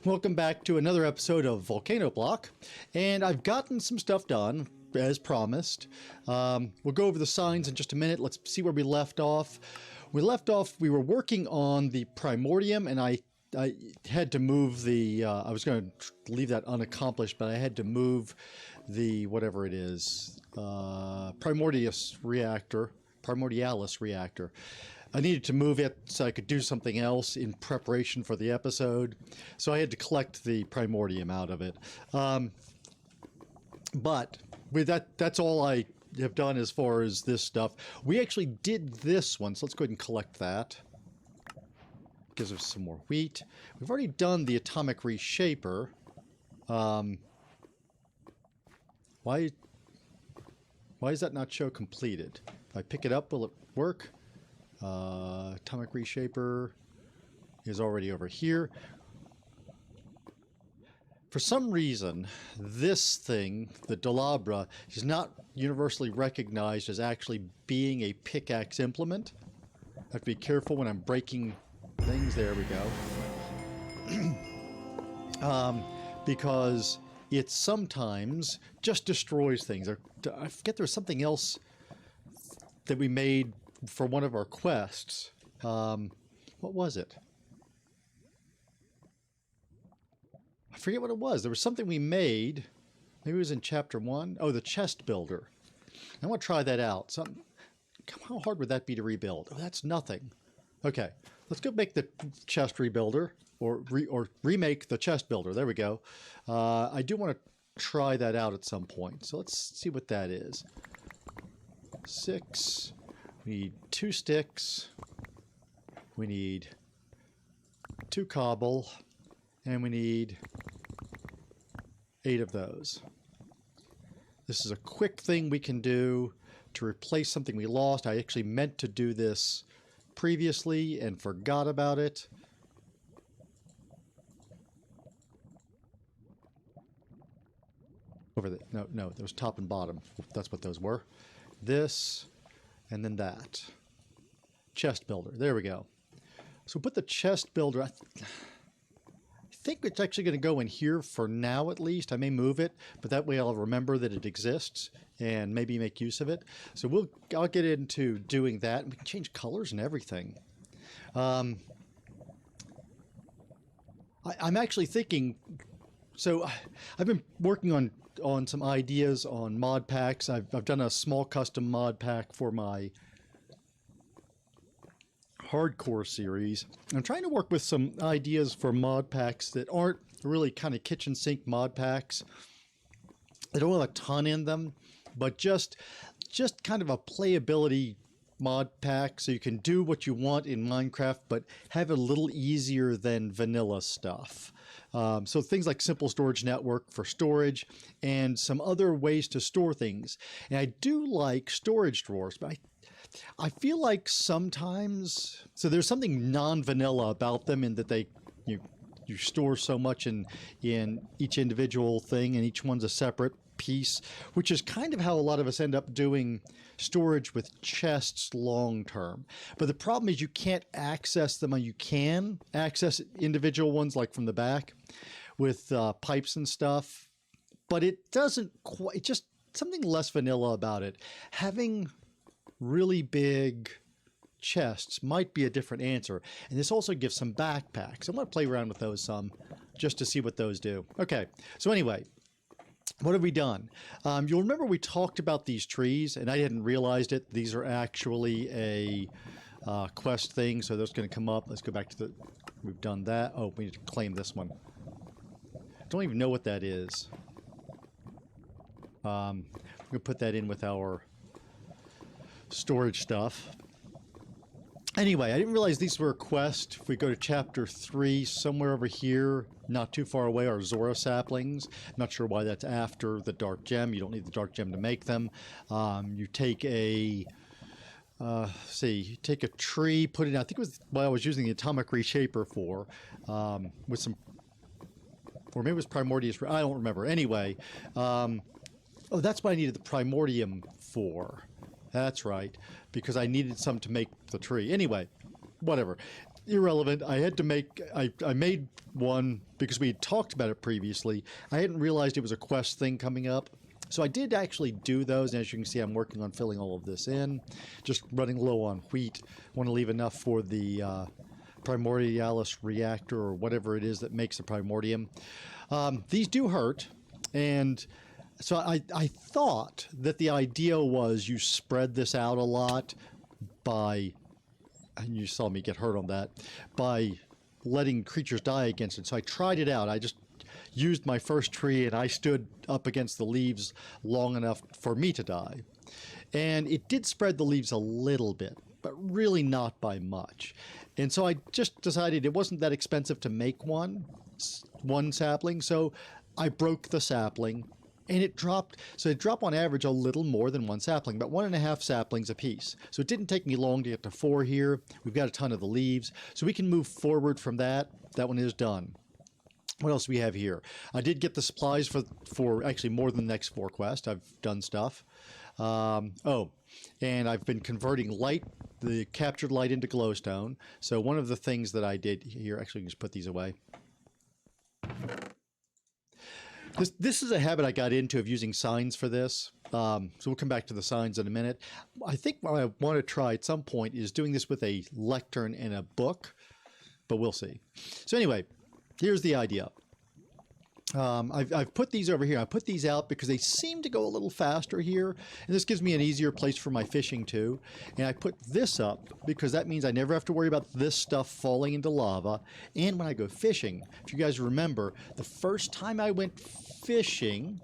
Welcome back to another episode of Volcano Block, and I've gotten some stuff done, as promised. We'll go over the signs in just a minute. Let's see where we left off. We were working on the Primordium, and I had to move the, I was going to leave that unaccomplished, but I had to move the, whatever it is, Primordialis reactor. I needed to move it so I could do something else in preparation for the episode. So I had to collect the Primordium out of it. But with that's all I have done as far as this stuff. We actually did this one, so let's go ahead and collect that. Gives us some more wheat. We've already done the atomic reshaper. Why does that not show completed? If I pick it up, will it work? Atomic reshaper is already over here. For some reason, this thing, the Delabra, is not universally recognized as actually being a pickaxe implement. I have to be careful when I'm breaking things. There we go. Because it sometimes just destroys things. I forget there was something else that we made for one of our quests. What was it? I forget what it was. There was something we made. Maybe it was in chapter 1. Oh, the chest builder. I want to try that out. How hard would that be to rebuild? Oh, that's nothing. Okay, let's go make the chest rebuilder, or remake the chest builder. There we go. I do want to try that out at some point. So let's see what that is. 6. We need 2 sticks. We need 2 cobble. And we need 8 of those. This is a quick thing we can do to replace something we lost. I actually meant to do this previously and forgot about it. Over the, no, there was top and bottom. That's what those were. This, and then that. Chest builder. There we go. So put the chest builder. I think it's actually going to go in here for now, at least. I may move it, but that way I'll remember that it exists and maybe make use of it. So I'll get into doing that. We can change colors and everything. I'm actually thinking. So I've been working on some ideas on mod packs. I've done a small custom mod pack for my hardcore series. I'm trying to work with some ideas for mod packs that aren't really kind of kitchen sink mod packs. They don't have a ton in them, but just kind of a playability mod pack so you can do what you want in Minecraft, but have it a little easier than vanilla stuff. So things like simple storage network for storage and some other ways to store things. And I do like storage drawers, but I feel like sometimes, so there's something non-vanilla about them in that you store so much in each individual thing, and each one's a separate piece, which is kind of how a lot of us end up doing storage with chests long term. But the problem is you can't access them, or you can access individual ones like from the back with pipes and stuff, but it doesn't quite, just something less vanilla about it. Having really big chests might be a different answer. And this also gives some backpacks. I want to play around with those some just to see what those do. Okay, so anyway, what have we done? You'll remember we talked about these trees, and I hadn't realized it. These are actually a quest thing, so those going to come up. Let's go back to the, we've done that. Oh, we need to claim this one. I don't even know what that is. I'm going to put that in with our storage stuff. Anyway, I didn't realize these were a quest. If we go to chapter 3, somewhere over here, not too far away, are Zora Saplings. Not sure why that's after the dark gem. You don't need the dark gem to make them. You take a you take a tree, put it in, I think it was what I was using the atomic reshaper for, with some, or maybe it was Primordius, I don't remember. Anyway, oh, that's what I needed the Primordium for. That's right, because I needed some to make the tree. Anyway, whatever. irrelevant. I had to make, I made one because we had talked about it previously. I hadn't realized it was a quest thing coming up. So I did actually do those, and as you can see, I'm working on filling all of this in. Just running low on wheat. Want to leave enough for the Primordialis reactor, or whatever it is that makes the Primordium. These do hurt, and so I thought that the idea was you spread this out a lot by, and you saw me get hurt on that, by letting creatures die against it. So I tried it out. I just used my first tree, and I stood up against the leaves long enough for me to die. And it did spread the leaves a little bit, but really not by much. And so I just decided it wasn't that expensive to make one sapling, so I broke the sapling, and it dropped. So it dropped on average a little more than one sapling, about 1.5 saplings a piece. So it didn't take me long to get to 4 here. We've got a ton of the leaves, so we can move forward from that. That one is done. What else do we have here? I did get the supplies for actually more than the next 4 quests. I've done stuff. Oh, and I've been converting light, the captured light, into glowstone. So one of the things that I did here, actually, just put these away. This is a habit I got into of using signs for this. So we'll come back to the signs in a minute. I think what I want to try at some point is doing this with a lectern and a book, but we'll see. So anyway, here's the idea. I've put these over here. I put these out because they seem to go a little faster here, and this gives me an easier place for my fishing too. And I put this up because that means I never have to worry about this stuff falling into lava. And when I go fishing, if you guys remember, the first time I went fishing,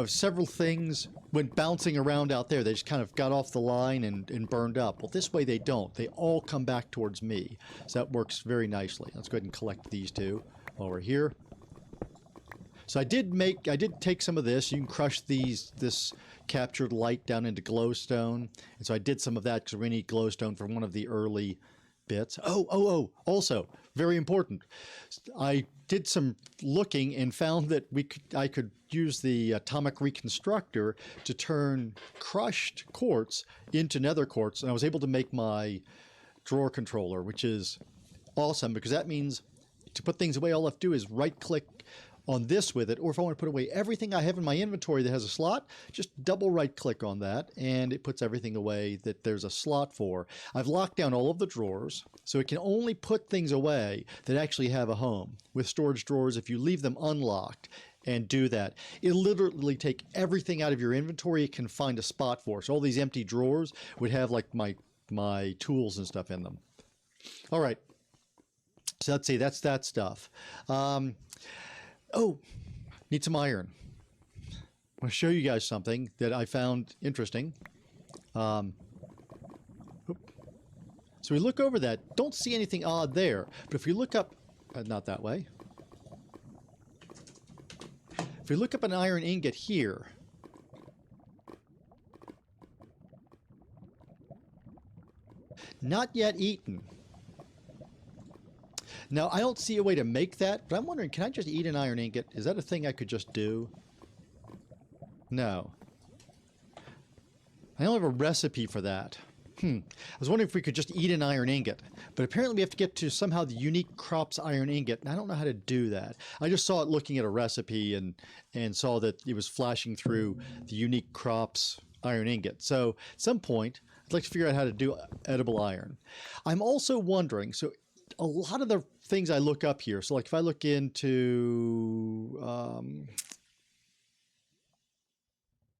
several things went bouncing around out there. They just kind of got off the line and burned up. Well, this way they don't. They all come back towards me. So that works very nicely. Let's go ahead and collect these two while we're here. So I did take some of this. You can crush this captured light down into glowstone. And so I did some of that because we need glowstone for one of the early bits. Also, very important. I did some looking and found that I could use the atomic reconstructor to turn crushed quartz into nether quartz, and I was able to make my drawer controller, which is awesome because that means to put things away, all I have to do is right click on this with it, or if I want to put away everything I have in my inventory that has a slot, just double right click on that and it puts everything away that there's a slot for. I've locked down all of the drawers, so it can only put things away that actually have a home. With storage drawers, if you leave them unlocked and do that, it'll literally take everything out of your inventory it can find a spot for. So all these empty drawers would have like my tools and stuff in them. All right, so let's see, that's that stuff. Oh, need some iron. I want to show you guys something that I found interesting. So we look over that, don't see anything odd there, but if we look up, not that way. If we look up an iron ingot here, not yet eaten. Now, I don't see a way to make that, but I'm wondering, can I just eat an iron ingot? Is that a thing I could just do? No. I don't have a recipe for that. I was wondering if we could just eat an iron ingot, but apparently we have to get to somehow the unique crops iron ingot, and I don't know how to do that. I just saw it looking at a recipe and saw that it was flashing through the unique crops iron ingot. So at some point, I'd like to figure out how to do edible iron. I'm also wondering, so a lot of the things I look up here, so like if I look into,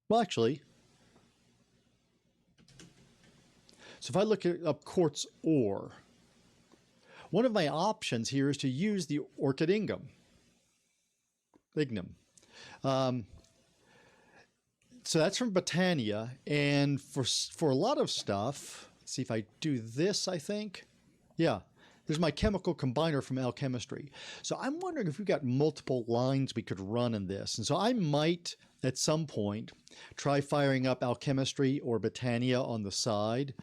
well, actually, so if I look up quartz ore, one of my options here is to use the orchid ignum. So that's from Botania, and for a lot of stuff, let's see if I do this, I think. Yeah. There's my chemical combiner from Alchemistry. So I'm wondering if we've got multiple lines we could run in this. And so I might, at some point, try firing up Alchemistry or Botania on the side.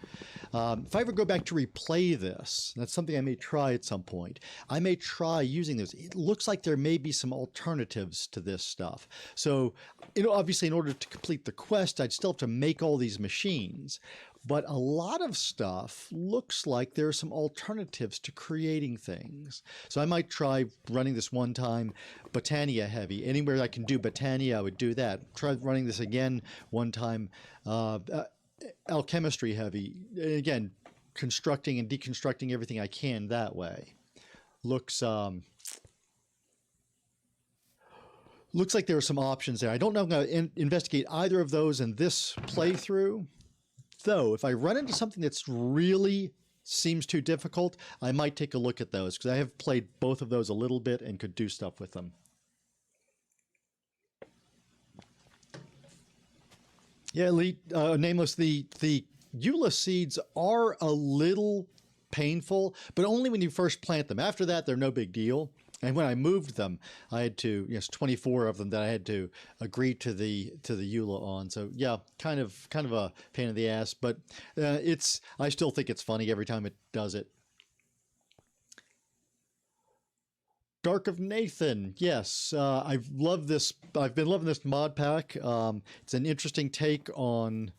If I ever go back to replay this, that's something I may try at some point. I may try using this. It looks like there may be some alternatives to this stuff. So, obviously, in order to complete the quest, I'd still have to make all these machines. but a lot of stuff looks like there are some alternatives to creating things. So I might try running this one time Botania heavy. Anywhere I can do Botania, I would do that. Try running this again one time alchemistry heavy. Again, constructing and deconstructing everything I can that way. Looks like there are some options there. I don't know if I'm going to investigate either of those in this playthrough. Though, if I run into something that's really seems too difficult, I might take a look at those, because I have played both of those a little bit and could do stuff with them. Yeah, Elite, Nameless, the Eula seeds are a little painful, but only when you first plant them. After that, they're no big deal. And when I moved them, I had to, yes, 24 of them that I had to agree to the EULA on. So yeah, kind of a pain in the ass, but I still think it's funny every time it does it. Dark of Nathan, yes, I've loved this. I've been loving this mod pack. It's an interesting take on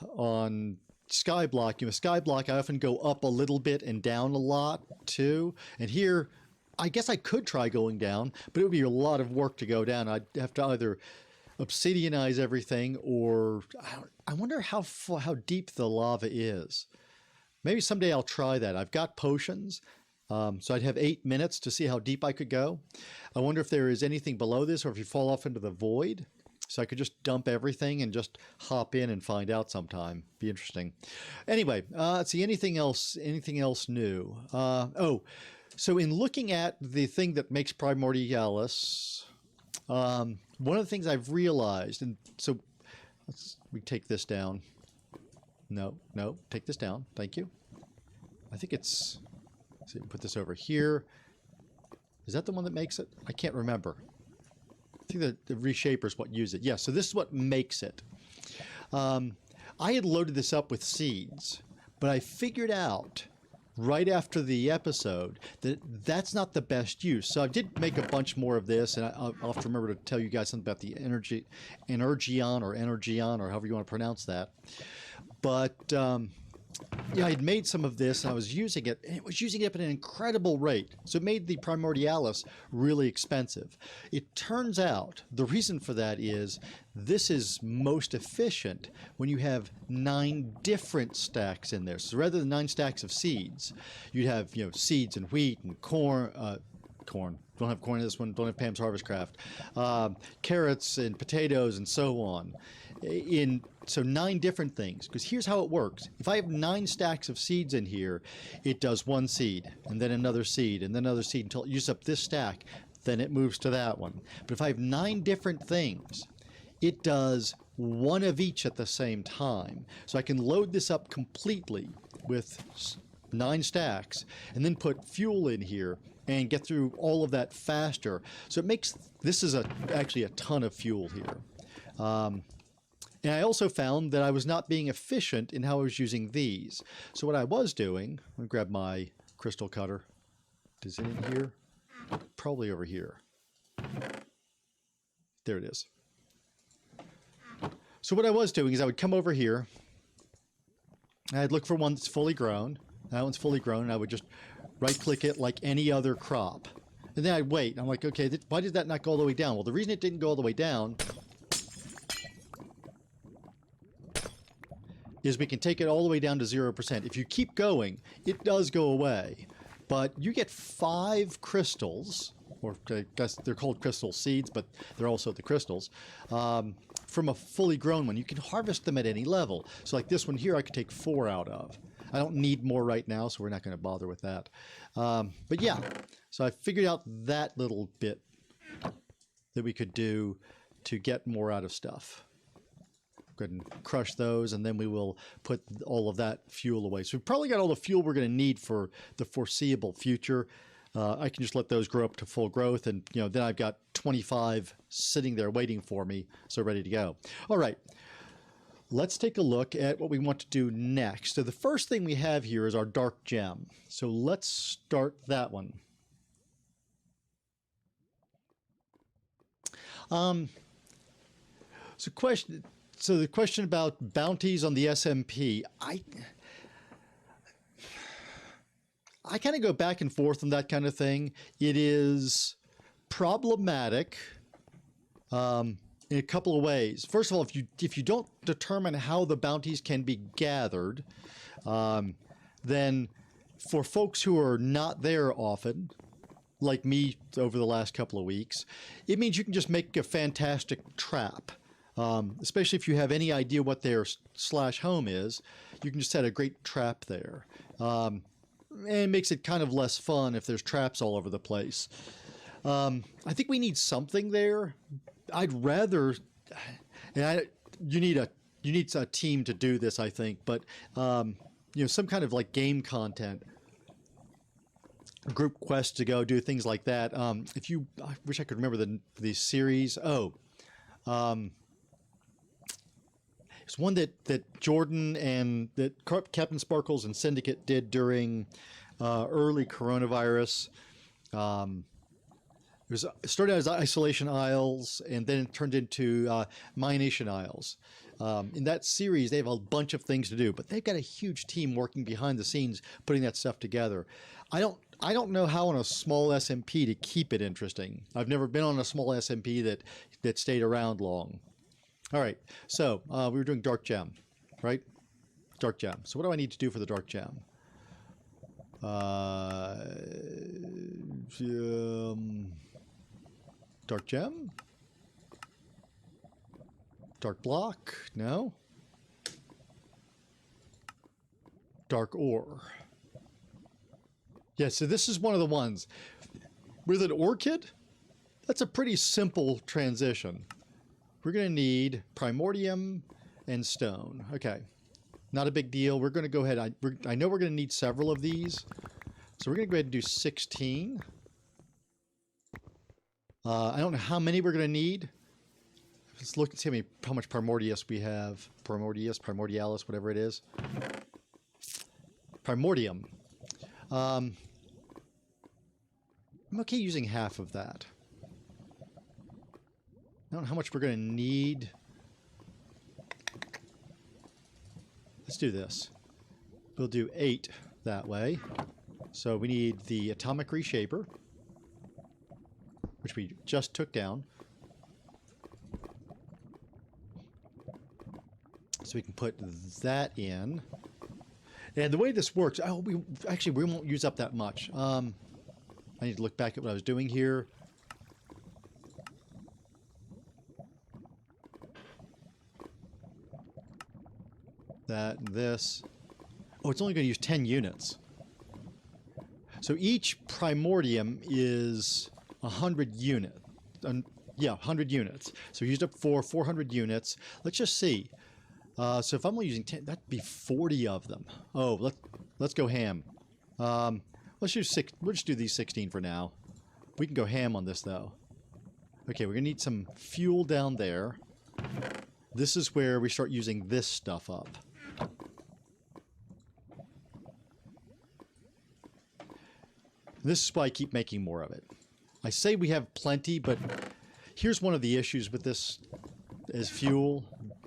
Skyblock. You know, Skyblock, I often go up a little bit and down a lot too, and here, I guess I could try going down, but it would be a lot of work to go down. I'd have to either obsidianize everything, or I wonder how deep the lava is. Maybe someday I'll try that. I've got potions, so I'd have 8 minutes to see how deep I could go. I wonder if there is anything below this, or if you fall off into the void. So I could just dump everything and just hop in and find out sometime. Be interesting. Anyway, let's see, anything else new? So in looking at the thing that makes Primordialis, one of the things I've realized, and so we take this down. No, take this down. Thank you. I think it's, let's see, put this over here. Is that the one that makes it? I can't remember. I think the reshaper is what uses it. Yeah, so this is what makes it. I had loaded this up with seeds, but I figured out right after the episode that that's not the best use. So I did make a bunch more of this, and I'll have to remember to tell you guys something about the Energion, or however you want to pronounce that. But yeah, I had made some of this, and I was using it, and it was using it at an incredible rate. So it made the Primordialis really expensive. It turns out the reason for that is this is most efficient when you have 9 different stacks in there. So rather than 9 stacks of seeds, you'd have, you know, seeds and wheat and corn. Don't have corn in this one. Don't have Pam's Harvest Craft. Carrots and potatoes and so on. So 9 different things, because here's how it works. If I have 9 stacks of seeds in here, it does 1 seed, and then another seed, and then another seed until it uses up this stack. Then it moves to that one. But if I have 9 different things, it does 1 of each at the same time. So I can load this up completely with 9 stacks, and then put fuel in here and get through all of that faster. So it makes, this is actually a ton of fuel here. And I also found that I was not being efficient in how I was using these. So what I was doing, I'm going to grab my crystal cutter. Is it in here? Probably over here. There it is. So what I was doing is I would come over here, and I'd look for one that's fully grown. That one's fully grown, and I would just right-click it like any other crop. And then I'd wait. I'm like, okay, why did that not go all the way down? Well, the reason it didn't go all the way down is we can take it all the way down to 0%. If you keep going, it does go away. But you get 5 crystals, or I guess they're called crystal seeds, but they're also the crystals, from a fully grown one. You can harvest them at any level. So like this one here, I could take 4 out of. I don't need more right now, so we're not going to bother with that. But yeah, so I figured out that little bit that we could do to get more out of stuff. Go ahead and crush those, and then we will put all of that fuel away. So we've probably got all the fuel we're going to need for the foreseeable future. I can just let those grow up to full growth, and you know, then I've got 25 sitting there waiting for me, so ready to go. All right, let's take a look at what we want to do next. So the first thing we have here is our dark gem. So let's start that one. So the question about bounties on the SMP, I kind of go back and forth on that kind of thing. It is problematic in a couple of ways. First of all, if you don't determine how the bounties can be gathered, then for folks who are not there often, like me over the last couple of weeks, it means you can just make a fantastic trap. Especially if you have any idea what their /home is, you can just set a great trap there. And it makes it kind of less fun if there's traps all over the place. I think we need something there. I'd rather, you need a team to do this, I think, but you know, some kind of like game content, group quest to go do things like that. I wish I could remember the series. It's one that Jordan and that Captain Sparkles and Syndicate did during early coronavirus. It started as Isolation Isles, and then it turned into Mination Isles. In that series, they have a bunch of things to do, but they've got a huge team working behind the scenes, putting that stuff together. I don't know how on a small SMP to keep it interesting. I've never been on a small SMP that stayed around long. All right, so we were doing Dark Gem, right? Dark Gem. So what do I need to do for the Dark Gem? Dark Gem? Dark Block? No. Dark Ore. Yeah, so this is one of the ones. With an Orchid, that's a pretty simple transition. We're going to need Primordium and Stone. Okay, not a big deal. We're going to go ahead. I know we're going to need several of these. So we're going to go ahead and do 16. I don't know how many we're going to need. Let's look and see how much Primordius we have. Primordialis, whatever it is. Primordium. I'm okay using half of that. I don't know how much we're going to need. Let's do this. We'll do 8 that way. So we need the Atomic Reshaper, which we just took down. So we can put that in. And the way this works, we won't use up that much. I need to look back at what I was doing here. That and this. Oh, it's only going to use 10 units. So each Primordium is 100 units. Yeah, 100 units. So we used up 400 units. Let's just see. So if I'm only using 10, that'd be 40 of them. Oh, let's go ham. Let's use 6. We'll just do these 16 for now. We can go ham on this though. Okay, we're gonna need some fuel down there. This is where we start using this stuff up. This is why I keep making more of it. I say we have plenty, but here's one of the issues with this as fuel.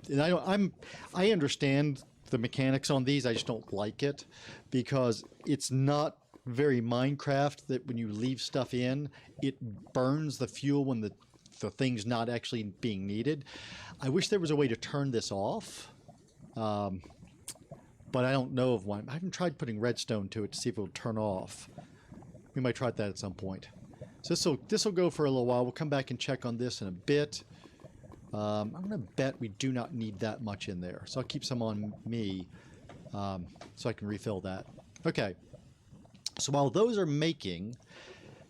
And I understand the mechanics on these. I just don't like it because it's not very Minecraft that when you leave stuff in, it burns the fuel when the thing's not actually being needed. I wish there was a way to turn this off, but I don't know of one. I haven't tried putting redstone to it to see if it will turn off. We might try that at some point. So this will go for a little while. We'll come back and check on this in a bit. I'm going to bet we do not need that much in there. So I'll keep some on me so I can refill that. Okay. So while those are making,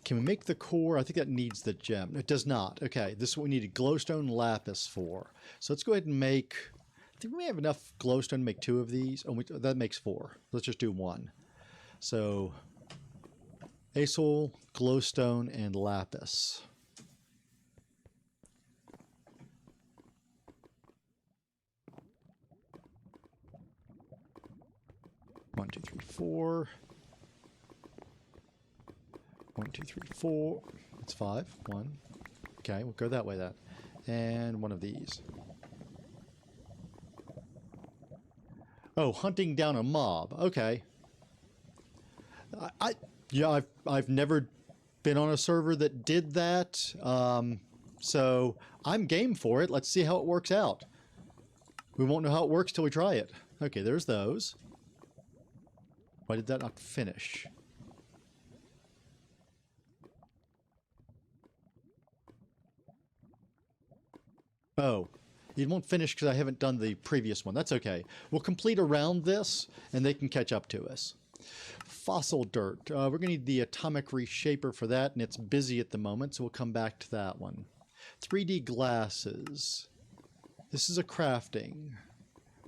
can we make the core? I think that needs the gem. It does not. Okay. This is what we needed glowstone lapis for. So let's go ahead and make, I think we may have enough glowstone to make 2 of these. Oh, that makes 4. Let's just do 1. So Acel, glowstone, and lapis. One, 2, 3, 4. 1, 2, 3, 4. That's 5. 1. Okay, we'll go that way then. And one of these. Oh, hunting down a mob. Okay. Yeah, I've never been on a server that did that. So I'm game for it. Let's see how it works out. We won't know how it works till we try it. Okay, there's those. Why did that not finish? Oh, it won't finish because I haven't done the previous one. That's okay. We'll complete around this, and they can catch up to us. Fossil dirt. We're going to need the atomic reshaper for that, and it's busy at the moment, so we'll come back to that one. 3D glasses. This is a crafting.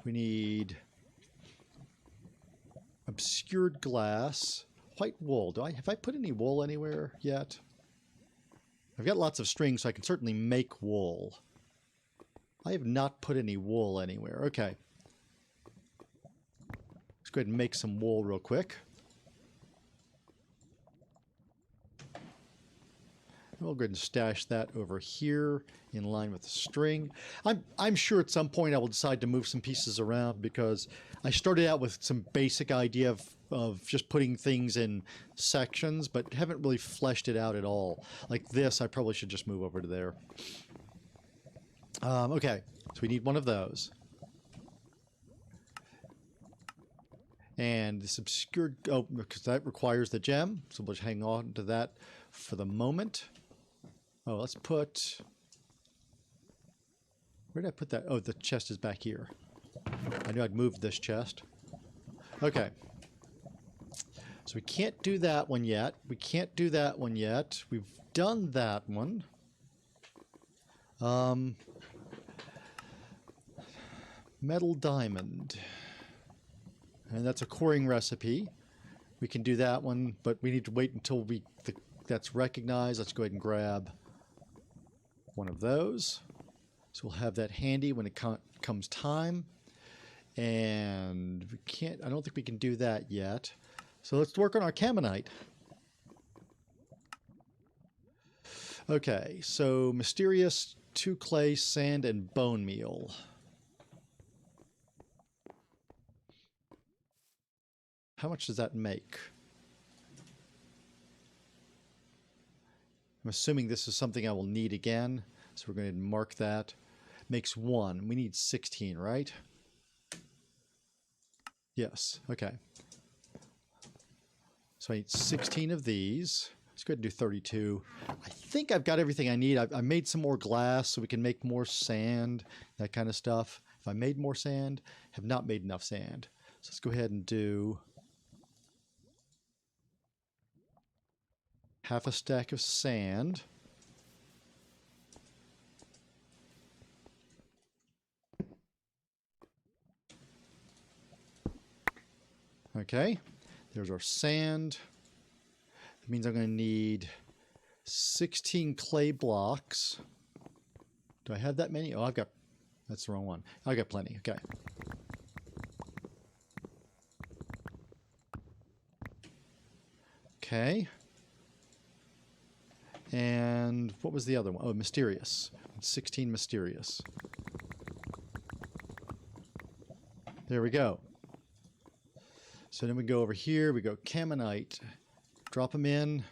We need obscured glass. White wool. Have I put any wool anywhere yet? I've got lots of string, so I can certainly make wool. I have not put any wool anywhere. Okay. Let's go ahead and make some wool real quick. We'll go ahead and stash that over here in line with the string. I'm sure at some point I will decide to move some pieces around because I started out with some basic idea of just putting things in sections, but haven't really fleshed it out at all. Like this, I probably should just move over to there. Okay, so we need one of those. And this obscured, oh, because that requires the gem, so we'll just hang on to that for the moment. Oh, let's put, where did I put that? Oh, the chest is back here. I knew I'd moved this chest. Okay. So we can't do that one yet. We can't do that one yet. We've done that one. Metal diamond. And that's a coring recipe. We can do that one, but we need to wait until that's recognized. Let's go ahead and grab one of those. So we'll have that handy when it comes time. And we can't, I don't think we can do that yet. So let's work on our Camonite. Okay, so mysterious, 2 clay, sand, and bone meal. How much does that make? I'm assuming this is something I will need again, so we're going to mark that. Makes 1. We need 16, right? Yes, okay. So I need 16 of these. Let's go ahead and do 32. I think I've got everything I need. I made some more glass so we can make more sand, that kind of stuff. If I made more sand, have not made enough sand. So let's go ahead and do half a stack of sand. Okay, there's our sand. That means I'm going to need 16 clay blocks. Do I have that many? Oh, that's the wrong one. I got plenty, okay. Okay. And what was the other one? Oh, mysterious. 16 mysterious. There we go. So then we go over here, we go Camonite. Drop them in.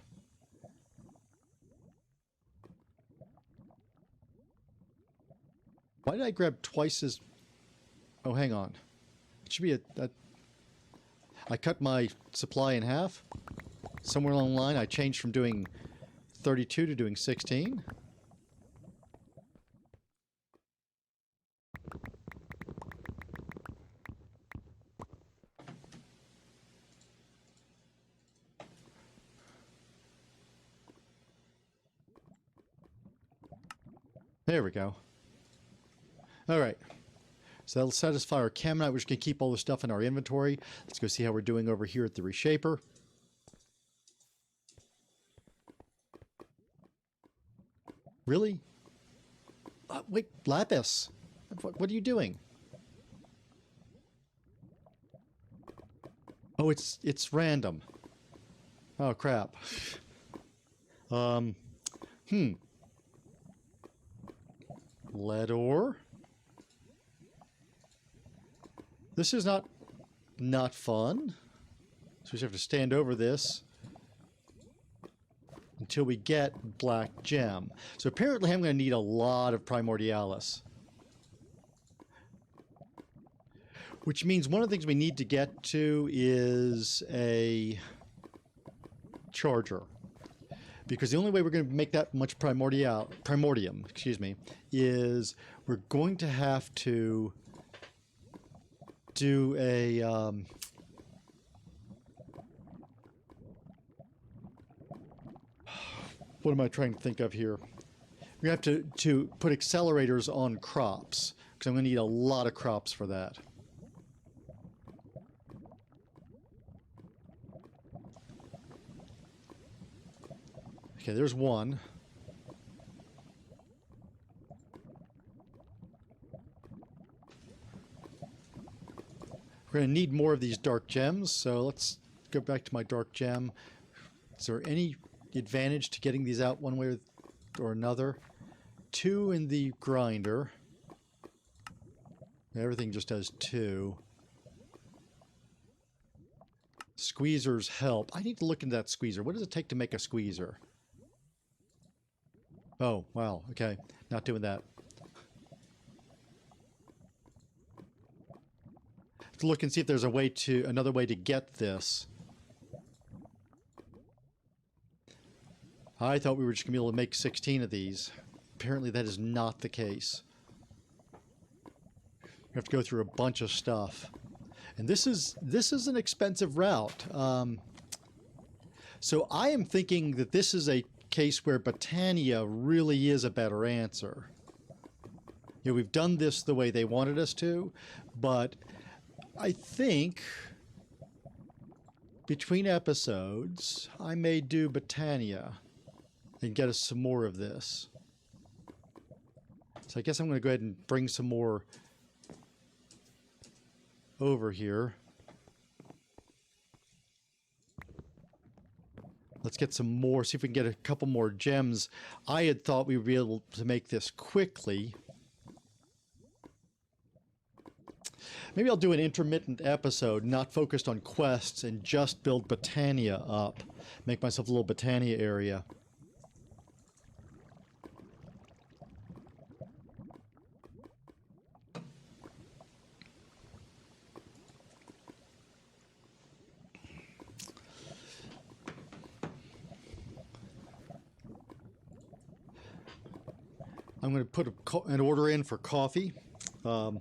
Why did I grab twice as... Oh, hang on. It should be a... I cut my supply in half. Somewhere along the line I changed from doing 32 to doing 16. There we go. All right. So that'll satisfy our Camonite. We're just going to keep all the stuff in our inventory. Let's go see how we're doing over here at the reshaper. Really? Wait, Lapis. What are you doing? Oh, it's random. Oh, crap. Lead ore. This is not not fun. So we just have to stand over this until we get black gem. So apparently I'm going to need a lot of Primordialis. Which means one of the things we need to get to is a charger. Because the only way we're going to make that much primordium, excuse me, is we're going to have to do a what am I trying to think of here? We have to put accelerators on crops, because I'm going to need a lot of crops for that. Okay, there's one. We're going to need more of these dark gems, so let's go back to my dark gem. Is there any advantage to getting these out one way or another? 2 in the grinder. Everything just does 2. Squeezers help. I need to look into that squeezer. What does it take to make a squeezer? Oh, wow. Okay. Not doing that. Let's look and see if there's a way to, another way to get this. I thought we were just going to be able to make 16 of these. Apparently that is not the case. We have to go through a bunch of stuff. And this is an expensive route. So I am thinking that this is a case where Botania really is a better answer. You know, we've done this the way they wanted us to, but I think between episodes, I may do Botania and get us some more of this. So I guess I'm going to go ahead and bring some more over here. Let's get some more, see if we can get a couple more gems. I had thought we would be able to make this quickly. Maybe I'll do an intermittent episode, not focused on quests, and just build Botania up. Make myself a little Botania area. I'm going to put an order in for coffee. My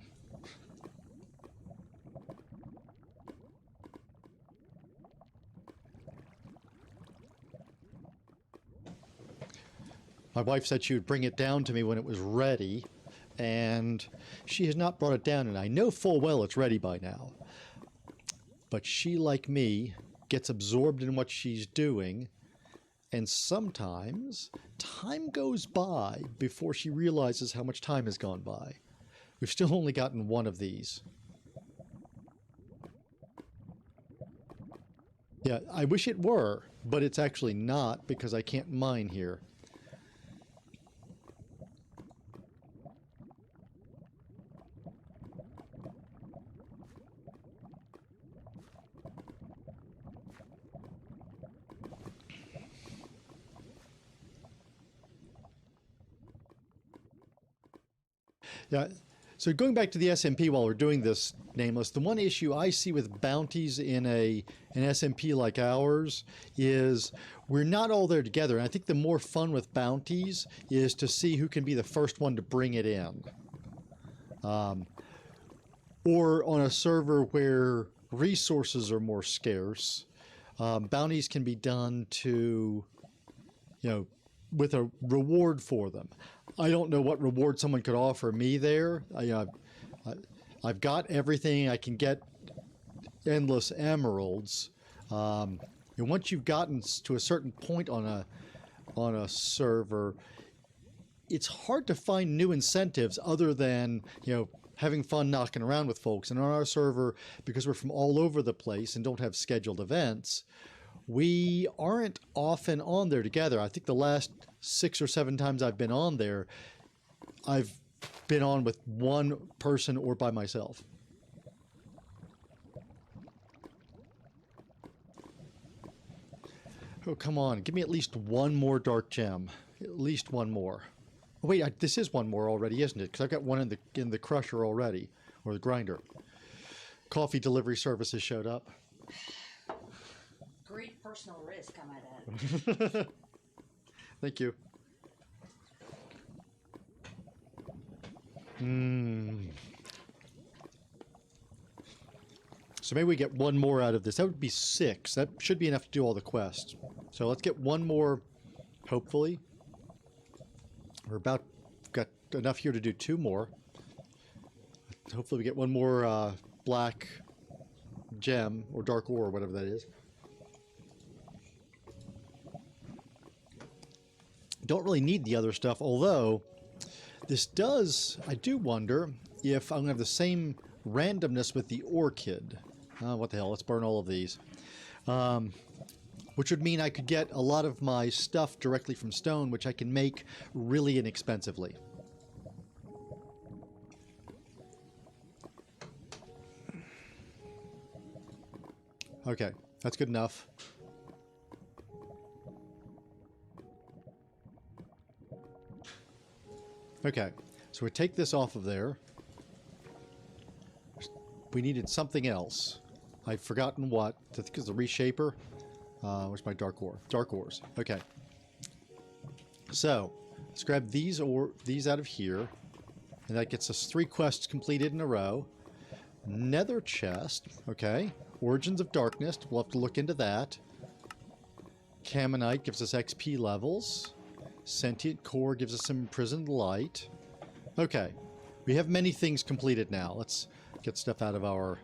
wife said she would bring it down to me when it was ready, and she has not brought it down, and I know full well it's ready by now. But she, like me, gets absorbed in what she's doing, and sometimes time goes by before she realizes how much time has gone by. We've still only gotten one of these. Yeah, I wish it were, but it's actually not because I can't mine here. Yeah, so going back to the SMP while we're doing this, Nameless, the one issue I see with bounties in an SMP like ours is we're not all there together. And I think the more fun with bounties is to see who can be the first one to bring it in. Or on a server where resources are more scarce, bounties can be done to, you know, with a reward for them. I don't know what reward someone could offer me there. I've got everything. I can get endless emeralds. And once you've gotten to a certain point on a server, it's hard to find new incentives other than, you know, having fun knocking around with folks. And on our server, because we're from all over the place and don't have scheduled events, we aren't often on there together. I think the last 6 or 7 times I've been on there, I've been on with one person or by myself. Oh, come on. Give me at least one more dark gem. At least one more. Oh, wait, this is one more already, isn't it? Because I've got one in the crusher already, or the grinder. Coffee delivery services showed up. Great personal risk, I might add. Thank you. So maybe we get one more out of this. That would be 6. That should be enough to do all the quests. So let's get one more, hopefully. We're about got enough here to do 2 more. Hopefully we get one more black gem or dark ore, or whatever that is. Don't really need the other stuff, although this does, I do wonder if I'm going to have the same randomness with the orchid. What the hell, let's burn all of these. Which would mean I could get a lot of my stuff directly from stone, which I can make really inexpensively. Okay, that's good enough. Okay, so we take this off of there. We needed something else. I've forgotten what. I think it's the reshaper. Where's my dark ore? Dark ores. Okay. So let's grab these out of here, and that gets us 3 quests completed in a row. Nether Chest. Okay. Origins of Darkness. We'll have to look into that. Camonite gives us XP levels. Sentient Core gives us some imprisoned light. Okay. We have many things completed now. Let's get stuff out of our...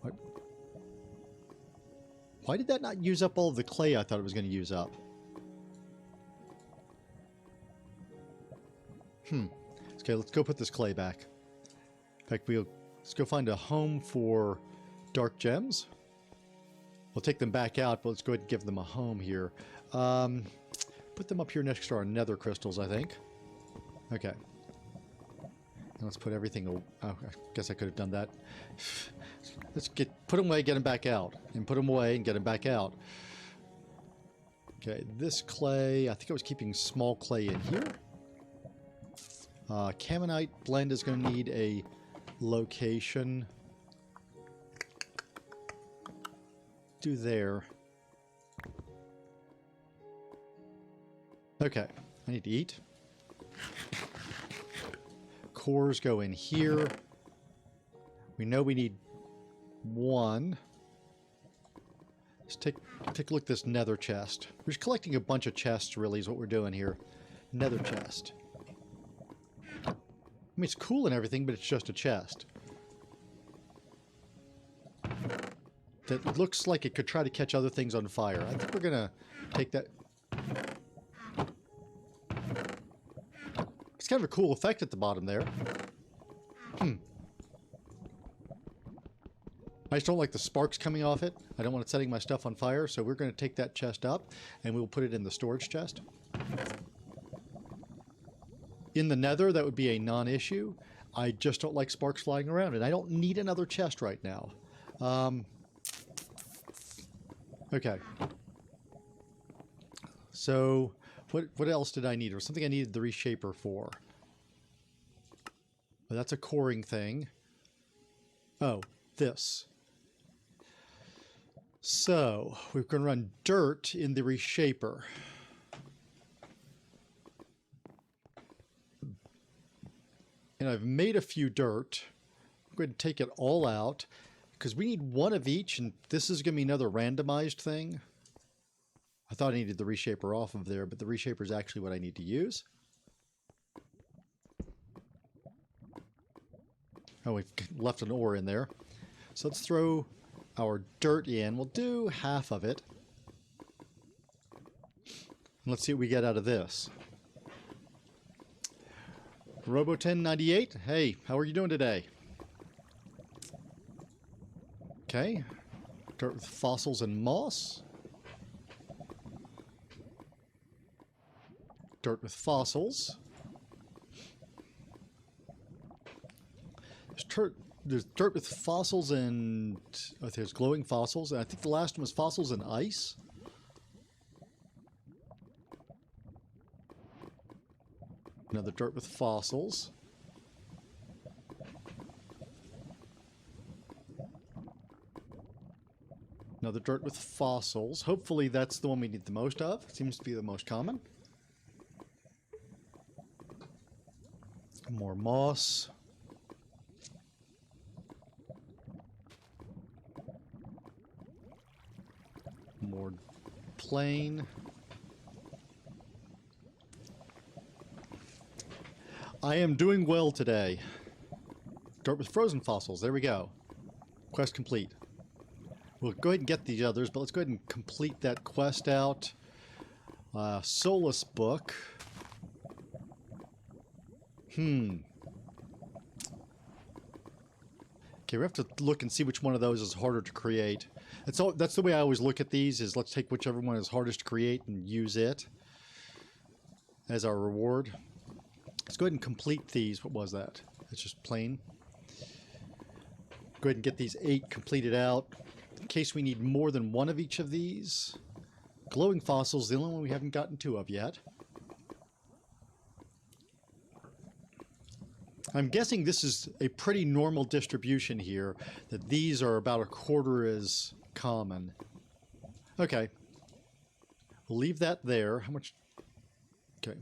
What? Why did that not use up all of the clay I thought it was going to use up? Okay, let's go put this clay back. In fact, let's go find a home for dark gems. We'll take them back out, but let's go ahead and give them a home here. Put them up here next to our nether crystals, I think. Okay. And let's put everything... Oh, I guess I could have done that. Let's put them away, get them back out. And put them away and get them back out. Okay, this clay... I think I was keeping small clay in here. Camonite blend is going to need a location. Do there. Okay, I need to eat. Cores go in here. We know we need 1. Let's take a look at this nether chest. We're just collecting a bunch of chests, really, is what we're doing here. Nether chest. I mean, it's cool and everything, but it's just a chest. That looks like it could try to catch other things on fire. I think we're gonna take that... It's kind of a cool effect at the bottom there. I just don't like the sparks coming off it. I don't want it setting my stuff on fire, so we're going to take that chest up, and we'll put it in the storage chest. In the nether, that would be a non-issue. I just don't like sparks flying around, and I don't need another chest right now. Okay. So, what else did I need? Or something I needed the reshaper for. Well, that's a coring thing. Oh, this. So, we're going to run dirt in the reshaper. And I've made a few dirt. I'm going to take it all out because we need 1 of each, and this is going to be another randomized thing. I thought I needed the reshaper off of there, but the reshaper is actually what I need to use. Oh, we've left an ore in there. So let's throw our dirt in. We'll do half of it. Let's see what we get out of this. Robo1098, hey, how are you doing today? Okay, dirt with fossils and moss. Dirt with fossils. There's dirt with fossils and... Oh, there's glowing fossils. And I think the last one was fossils and ice. Another dirt with fossils. Another dirt with fossils. Hopefully that's the one we need the most of. Seems to be the most common. More moss. More plain. I am doing well today. Dirt with frozen fossils. There we go. Quest complete. We'll go ahead and get the others, but let's go ahead and complete that quest out. Soulless book. Okay, we have to look and see which one of those is harder to create. That's the way I always look at these, is let's take whichever one is hardest to create and use it as our reward. Let's go ahead and complete these. What was that? It's just plain. Go ahead and get these 8 completed out. In case we need more than one of each of these. Glowing fossils, the only one we haven't gotten 2 of yet. I'm guessing this is a pretty normal distribution here, that these are about 1/4 as common. Okay. We'll leave that there. How much? Okay.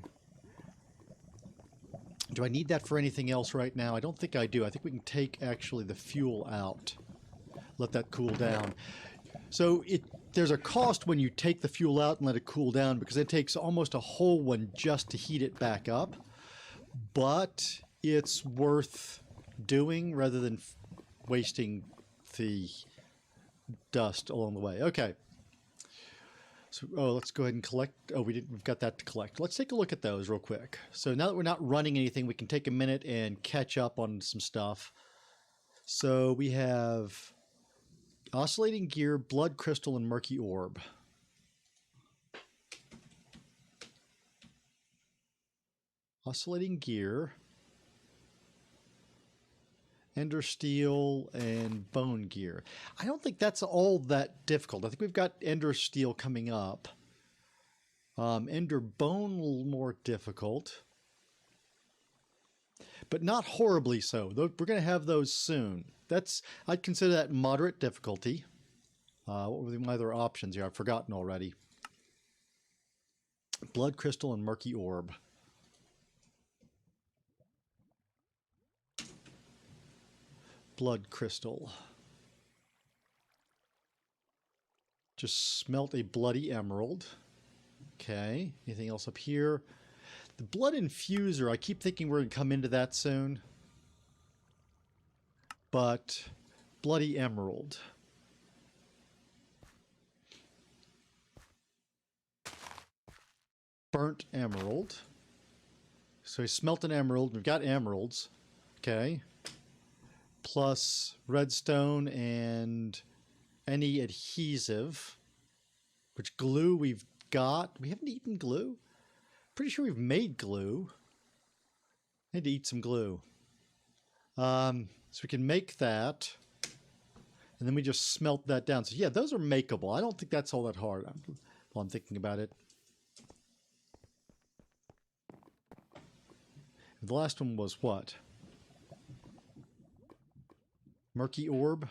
Do I need that for anything else right now? I don't think I do. I think we can take actually the fuel out. Let that cool down. So there's a cost when you take the fuel out and let it cool down, because it takes almost a whole one just to heat it back up. But it's worth doing rather than wasting the dust along the way. Okay. So, let's go ahead and collect. We've got that to collect. Let's take a look at those real quick. So now that we're not running anything, we can take a minute and catch up on some stuff. So we have oscillating gear, blood crystal, and murky orb. Oscillating gear, ender steel, and bone gear. I don't think that's all that difficult. I think we've got ender steel coming up. Ender bone a little more difficult, but not horribly so. We're going to have those soon. I'd consider that moderate difficulty. What were my other options here? I've forgotten already. Blood crystal and murky orb. Blood crystal. Just smelt a bloody emerald. Okay. Anything else up here? The blood infuser, I keep thinking we're going to come into that soon. But bloody emerald. Burnt emerald. So we smelt an emerald. We've got emeralds. Okay. Plus redstone and any adhesive. Which glue we've got. We haven't eaten glue. Pretty sure we've made glue. I need to eat some glue. So we can make that. And then we just smelt that down. So yeah, those are makeable. I don't think that's all that hard while I'm thinking about it. The last one was what? Murky orb.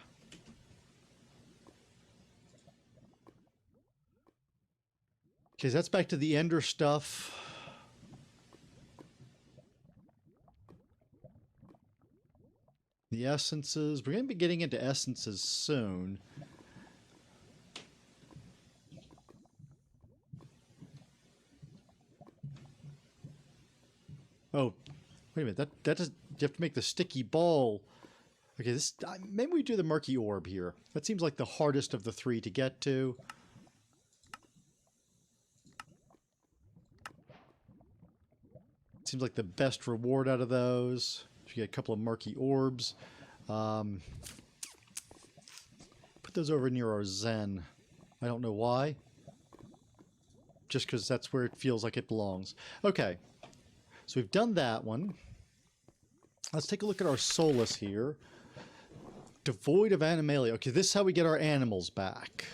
Okay, so that's back to the ender stuff. The essences. We're going to be getting into essences soon. Oh, wait a minute. That does. You have to make the sticky ball. Okay, this maybe we do the murky orb here. That seems like the hardest of the 3 to get to. Seems like the best reward out of those. You get a couple of murky orbs. Put those over near our Zen. I don't know why. Just because that's where it feels like it belongs. Okay. So we've done that one. Let's take a look at our Soulless here. Devoid of animalia. Okay, this is how we get our animals back.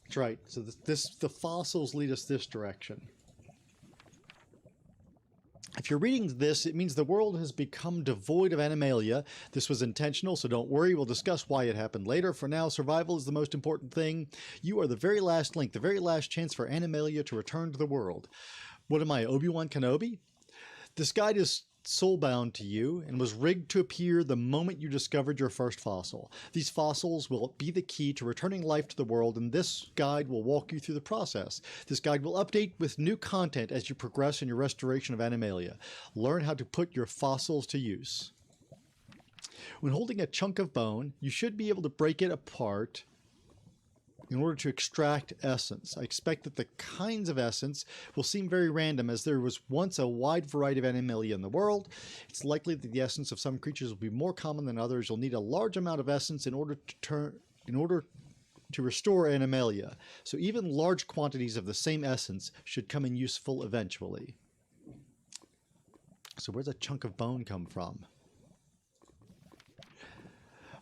That's right. So the fossils lead us this direction. If you're reading this, it means the world has become devoid of animalia. This was intentional, so don't worry. We'll discuss why it happened later. For now, survival is the most important thing. You are the very last link, the very last chance for animalia to return to the world. What am I, Obi-Wan Kenobi? This guide is soulbound to you and was rigged to appear the moment you discovered your first fossil. These fossils will be the key to returning life to the world, and this guide will walk you through the process. This guide will update with new content as you progress in your restoration of animalia. Learn how to put your fossils to use. When holding a chunk of bone, you should be able to break it apart in order to extract essence. I expect that the kinds of essence will seem very random, as there was once a wide variety of animalia in the world. It's likely that the essence of some creatures will be more common than others. You'll need a large amount of essence in order to restore animalia. So even large quantities of the same essence should come in useful eventually. So where's a chunk of bone come from?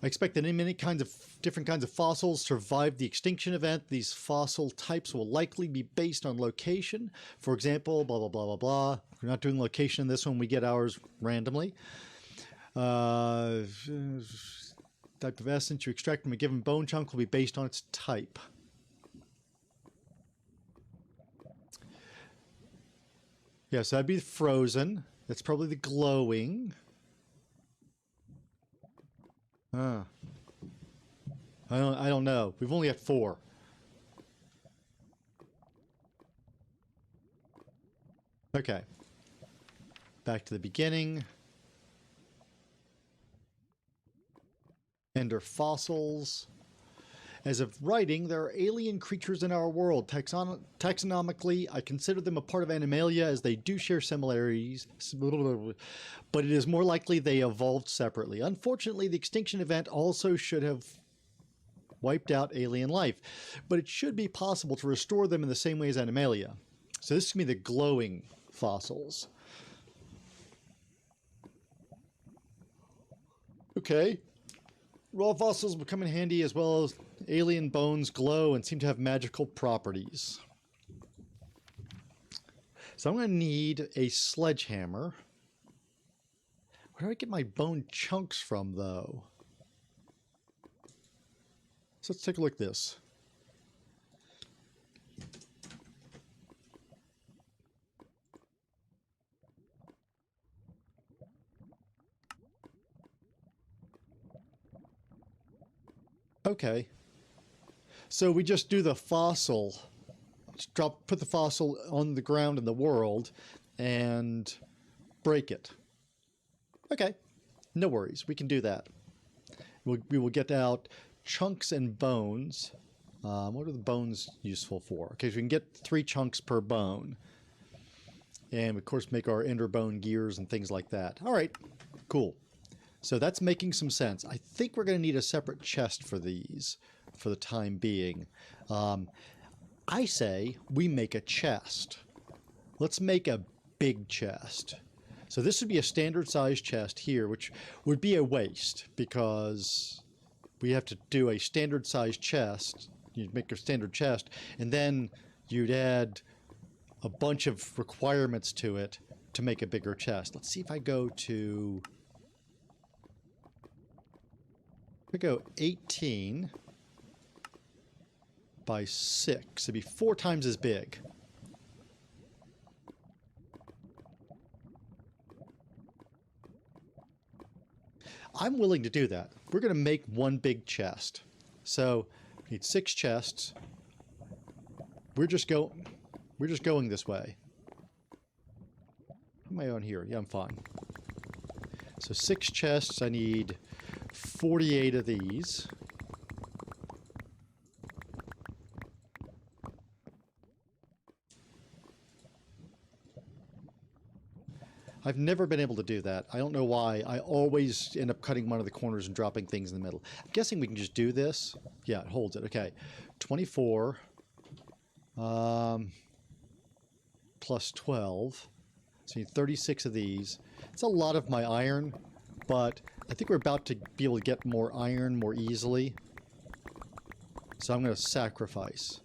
I expect that many different kinds of fossils survived the extinction event. These fossil types will likely be based on location. For example, blah, blah, blah, blah, blah. We're not doing location in this one. We get ours randomly. Type of essence you extract from a given bone chunk will be based on its type. Yeah, so that'd be frozen. That's probably the glowing. I don't know. We've only got 4. Okay. Back to the beginning. Ender fossils. As of writing, there are alien creatures in our world. Taxonomically, I consider them a part of Animalia, as they do share similarities, but it is more likely they evolved separately. Unfortunately, the extinction event also should have wiped out alien life, but it should be possible to restore them in the same way as Animalia. So this is going to be the glowing fossils. Okay. Raw fossils will come in handy, as well as alien bones glow and seem to have magical properties. So I'm going to need a sledgehammer. Where do I get my bone chunks from, though? So let's take a look at this. Okay. So we just do the fossil, put the fossil on the ground in the world and break it. Okay, no worries, we can do that. We will get out chunks and bones. What are the bones useful for? Okay, so we can get 3 chunks per bone. And of course make our ender bone gears and things like that. All right, cool. So that's making some sense. I think we're going to need a separate chest for these for the time being. I say we make a chest. Let's make a big chest. So this would be a standard size chest here, which would be a waste because we have to do a standard size chest. You'd make a standard chest, and then you'd add a bunch of requirements to it to make a bigger chest. Let's see if I go to... I go 18 by 6. It'd be 4 times as big. I'm willing to do that. We're going to make one big chest. So we need 6 chests. We're just going this way. How am I on here? Yeah, I'm fine. So 6 chests. I need 48 of these. I've never been able to do that. I don't know why. I always end up cutting one of the corners and dropping things in the middle. I'm guessing we can just do this. Yeah, it holds it. Okay. 24 plus 12. So you need 36 of these. It's a lot of my iron, but I think we're about to be able to get more iron more easily. So I'm going to sacrifice.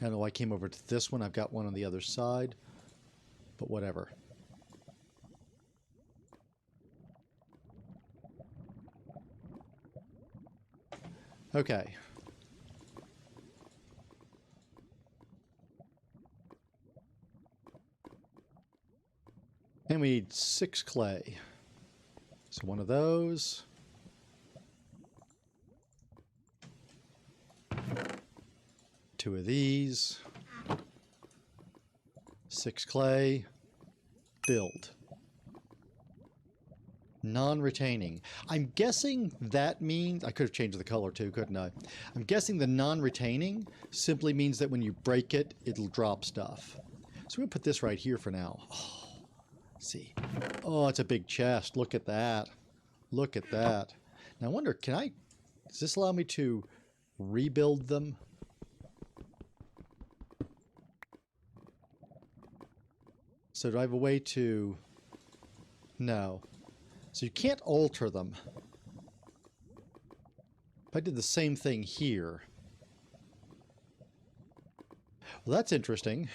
I don't know why I came over to this one. I've got one on the other side, but whatever. Okay. And we need 6 clay. So one of those. Two of these. 6 clay. Build. Non-retaining. I'm guessing that means... I could have changed the color too, couldn't I? I'm guessing the non-retaining simply means that when you break it, it'll drop stuff. So we're going to put this right here for now. Oh, see. Oh, it's a big chest. Look at that. Look at that. Now I wonder, can I... Does this allow me to rebuild them? So do I have a way to... No. So you can't alter them. If I did the same thing here... Well, that's interesting.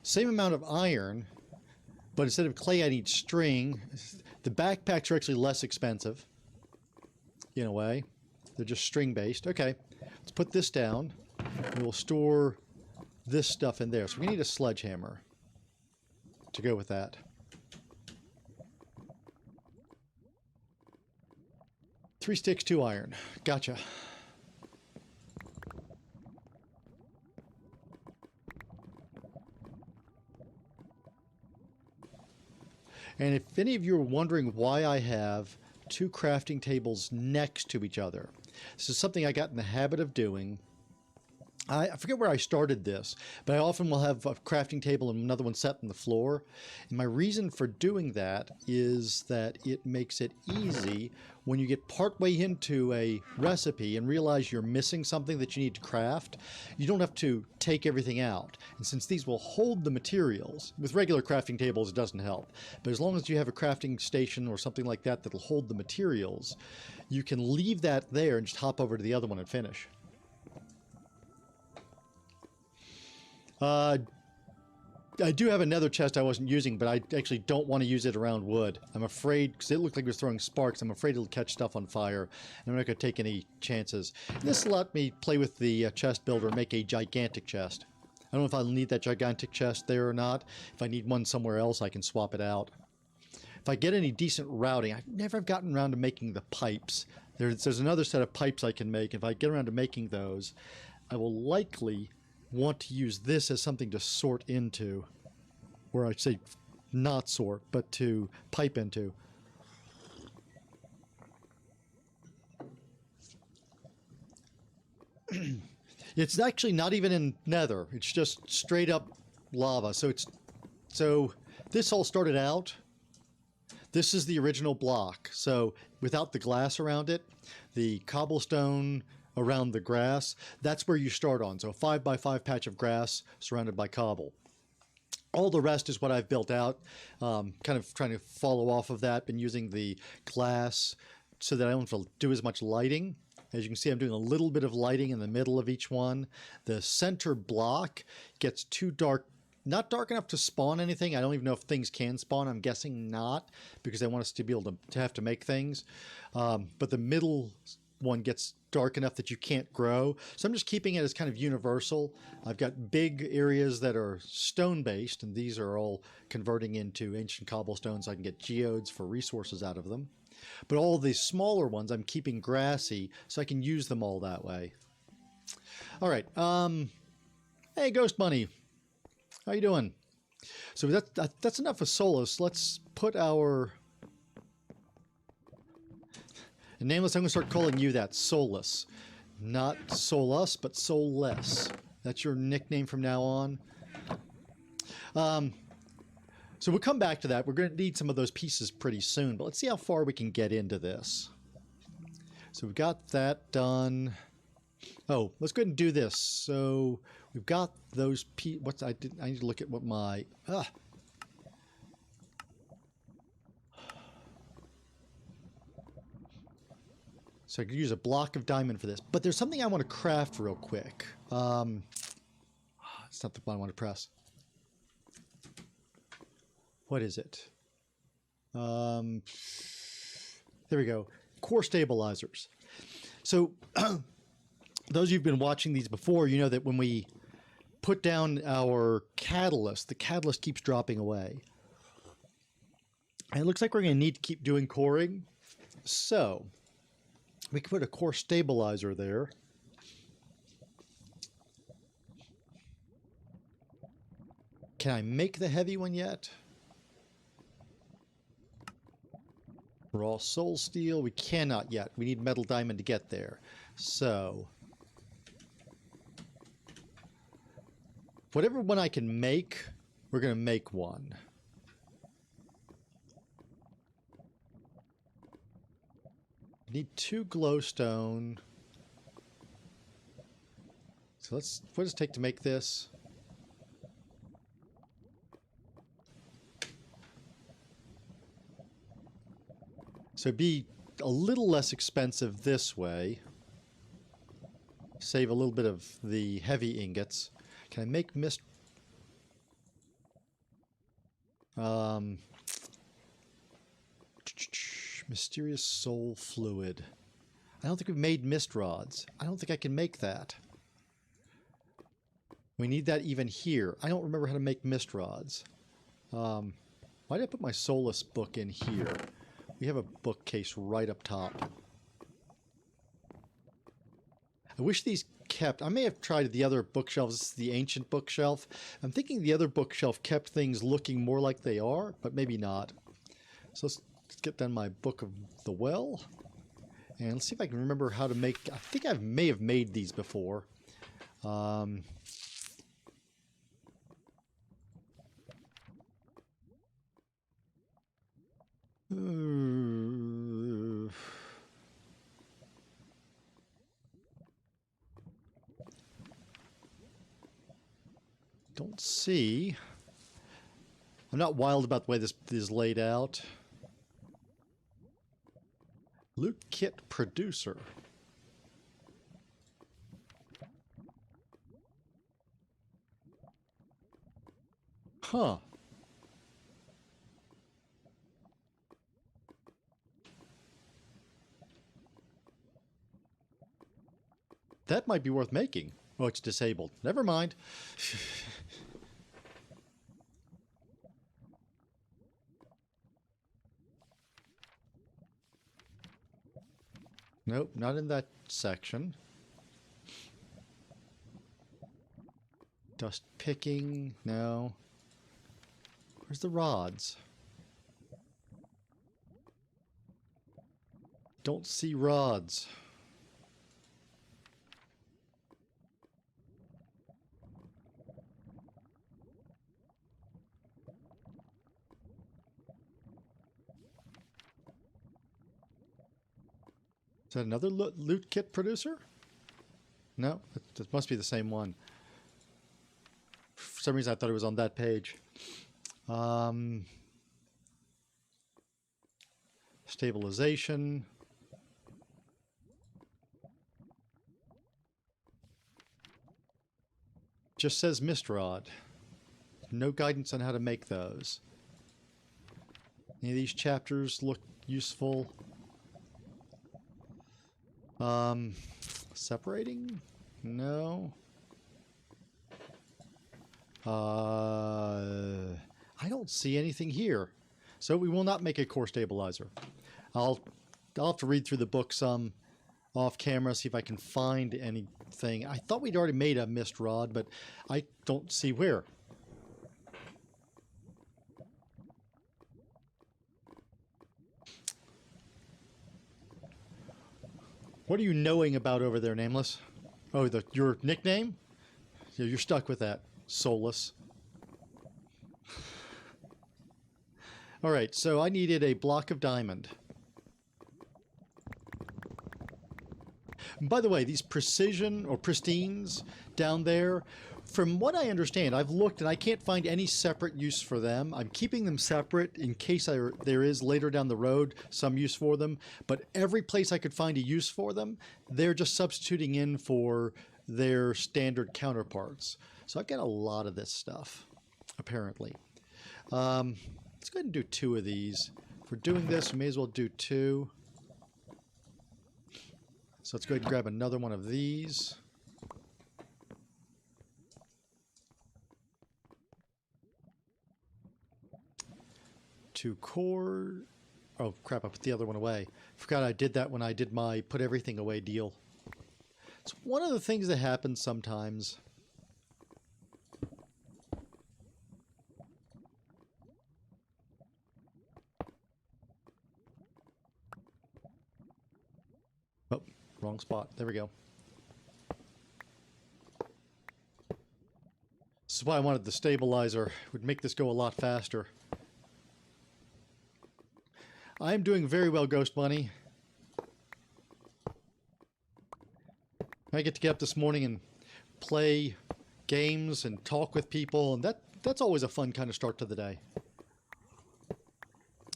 Same amount of iron, but instead of clay I need string. The backpacks are actually less expensive, in a way. They're just string-based. Okay, let's put this down, and we'll store this stuff in there. So we need a sledgehammer to go with that. Three sticks, 2 iron. Gotcha. And if any of you are wondering why I have 2 crafting tables next to each other, this is something I got in the habit of doing. I forget where I started this, but I often will have a crafting table and another one set on the floor. And my reason for doing that is that it makes it easy when you get partway into a recipe and realize you're missing something that you need to craft. You don't have to take everything out. And since these will hold the materials, with regular crafting tables it doesn't help. But as long as you have a crafting station or something like that that'll hold the materials, you can leave that there and just hop over to the other one and finish. I do have a nether chest I wasn't using, but I actually don't want to use it around wood. I'm afraid, because it looked like it was throwing sparks, I'm afraid it'll catch stuff on fire, and I'm not going to take any chances. And this let me play with the chest builder and make a gigantic chest. I don't know if I'll need that gigantic chest there or not. If I need one somewhere else, I can swap it out. If I get any decent routing, I've never gotten around to making the pipes. There's another set of pipes I can make. If I get around to making those, I will likely want to use this as something to sort into, or I'd say not sort, but to pipe into. It's actually not even in nether, it's just straight up lava. So this all started out, this is the original block, so without the glass around it, the cobblestone around the grass, that's where you start on. So a 5x5 patch of grass surrounded by cobble. All the rest is what I've built out, kind of trying to follow off of that. Been using the glass so that I don't have to do as much lighting. As you can see, I'm doing a little bit of lighting in the middle of each one. The center block gets too dark, not dark enough to spawn anything. I don't even know if things can spawn. I'm guessing not, because they want us to be able to have to make things. But the middle one gets dark enough that you can't grow. So I'm just keeping it as kind of universal. I've got big areas that are stone based, and these are all converting into ancient cobblestones so I can get geodes for resources out of them. But all these smaller ones I'm keeping grassy so I can use them all that way. All right. Hey, Ghost Bunny. How you doing? So that's enough of Soulless. Let's put our... And Nameless, I'm going to start calling you that, Soulless. Not Soulless, but Soulless. That's your nickname from now on. So we'll come back to that. We're going to need some of those pieces pretty soon, but let's see how far we can get into this. So we've got that done. Oh, let's go ahead and do this. So we've got those pieces. I need to look at what my... So I could use a block of diamond for this. But there's something I want to craft real quick. It's not the one I want to press. What is it? There we go. Core stabilizers. So those of you who've been watching these before, you know that when we put down our catalyst, the catalyst keeps dropping away. And it looks like we're going to need to keep doing coring. So we can put a core stabilizer there. Can I make the heavy one yet? Raw soul steel, we cannot yet. We need metal diamond to get there. So whatever one I can make, we're going to make one. I need 2 glowstone. So what does it take to make this? So it'd be a little less expensive this way. Save a little bit of the heavy ingots. Can I make mist? Mysterious soul fluid. I don't think we've made mist rods. I don't think I can make that. We need that even here. I don't remember how to make mist rods. Why did I put my Soulless book in here? We have a bookcase right up top. I wish these kept. I may have tried the other bookshelves. This is the ancient bookshelf. I'm thinking the other bookshelf kept things looking more like they are, but maybe not. So let's get down my Book of the Well. And let's see if I can remember how to make. I think I may have made these before. Don't see. I'm not wild about the way this is laid out. Loot kit producer. Huh. That might be worth making. Oh, it's disabled. Never mind. Nope, not in that section. Dust picking, no. Where's the rods? Don't see rods. Is that another loot kit producer? No, that must be the same one. For some reason I thought it was on that page. Stabilization. Just says mist rod. No guidance on how to make those. Any of these chapters look useful? Separating? No. I don't see anything here. So we will not make a core stabilizer. I'll have to read through the book some off camera, see if I can find anything. I thought we'd already made a mist rod, but I don't see where. What are you knowing about over there, Nameless? Oh, your nickname? Yeah, you're stuck with that. Soulless. All right, so I needed a block of diamond. And by the way, these precision or pristines down there, from what I understand, I've looked and I can't find any separate use for them. I'm keeping them separate in case there is later down the road some use for them. But every place I could find a use for them, they're just substituting in for their standard counterparts. So I've got a lot of this stuff, apparently. Let's go ahead and do 2 of these. If we're doing this, we may as well do 2. So let's go ahead and grab another one of these. Two core. Oh crap, I put the other one away. Forgot I did that when I did my put everything away deal. It's one of the things that happens sometimes. Oh, wrong spot. There we go. This is why I wanted the stabilizer. It would make this go a lot faster. I'm doing very well, Ghost Bunny. I get to get up this morning and play games and talk with people, and that's always a fun kind of start to the day.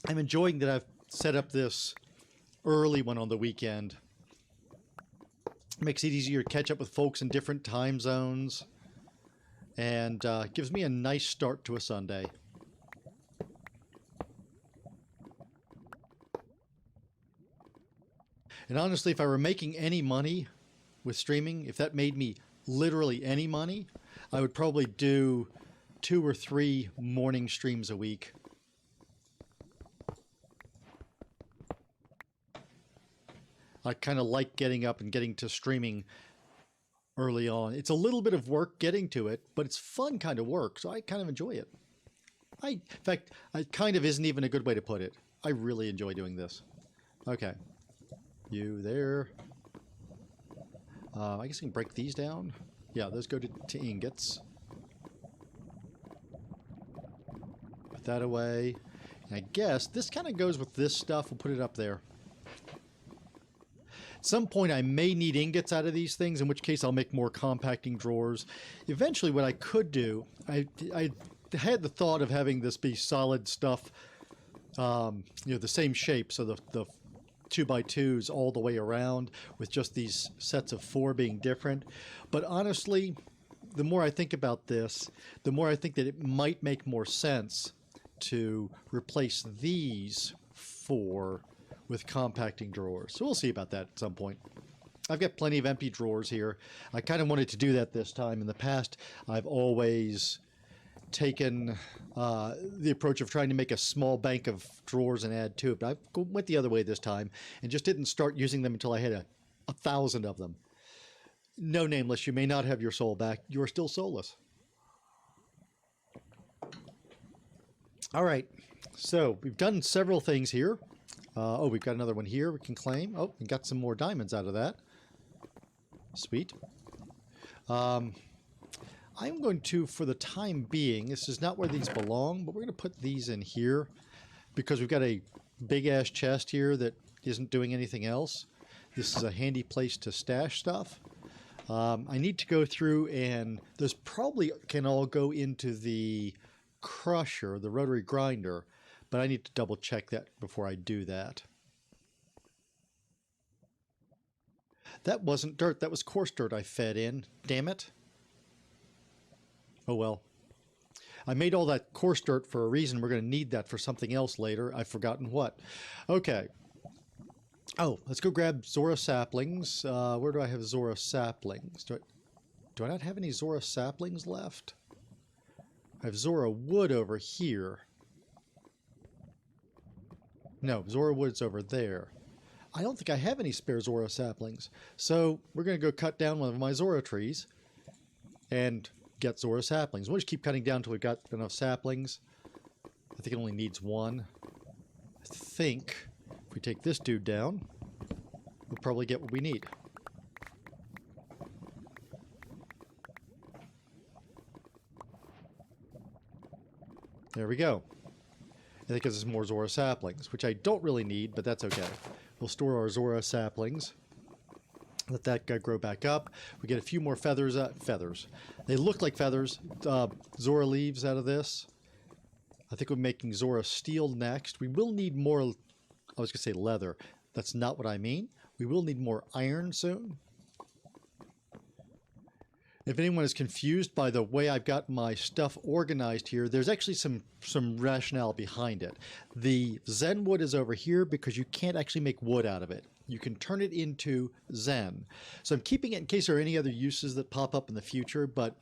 I'm enjoying that I've set up this early one on the weekend. It makes it easier to catch up with folks in different time zones, and gives me a nice start to a Sunday. And honestly, if I were making any money with streaming, if that made me literally any money, I would probably do 2 or 3 morning streams a week. I kind of like getting up and getting to streaming early on. It's a little bit of work getting to it, but it's fun kind of work, so I kind of enjoy it. In fact, it kind of isn't even a good way to put it. I really enjoy doing this. Okay. You there. I guess I can break these down. Yeah, those go to ingots. Put that away. And I guess this kind of goes with this stuff. We'll put it up there. At some point, I may need ingots out of these things, in which case I'll make more compacting drawers. Eventually, what I could do, I had the thought of having this be solid stuff, you know, the same shape, so the 2x2s all the way around, with just these sets of 4 being different. But honestly, the more I think about this, the more I think that it might make more sense to replace these 4 with compacting drawers. So we'll see about that at some point. I've got plenty of empty drawers here. I kind of wanted to do that this time. In the past, I've always taken the approach of trying to make a small bank of drawers and add to it. But I went the other way this time and just didn't start using them until I had 1,000 of them. No, Nameless, you may not have your soul back. You are still soulless. All right, so we've done several things here. Oh, we've got another one here we can claim. Oh, we got some more diamonds out of that. Sweet. I'm going to, for the time being, this is not where these belong, but we're going to put these in here because we've got a big-ass chest here that isn't doing anything else. This is a handy place to stash stuff. I need to go through, and those probably can all go into the crusher, the rotary grinder, but I need to double-check that before I do that. That wasn't dirt, that was coarse dirt I fed in. Damn it. Oh well. I made all that coarse dirt for a reason. We're going to need that for something else later. I've forgotten what. Okay. Oh, let's go grab Zora Saplings. Where do I have Zora Saplings? Do I not have any Zora Saplings left? I have Zora Wood over here. No, Zora Wood's over there. I don't think I have any spare Zora Saplings. So we're going to go cut down one of my Zora trees and get Zora Saplings. We'll just keep cutting down until we've got enough saplings. I think it only needs 1. I think if we take this dude down, we'll probably get what we need. There we go. I think this is more Zora Saplings, which I don't really need, but that's okay. We'll store our Zora Saplings. Let that guy grow back up. We get a few more feathers. Feathers. They look like feathers. Zora leaves out of this. I think we're making Zora steel next. We will need more. I was going to say leather. That's not what I mean. We will need more iron soon. If anyone is confused by the way I've got my stuff organized here, there's actually some rationale behind it. The Zen wood is over here because you can't actually make wood out of it. You can turn it into Zen. So I'm keeping it in case there are any other uses that pop up in the future, but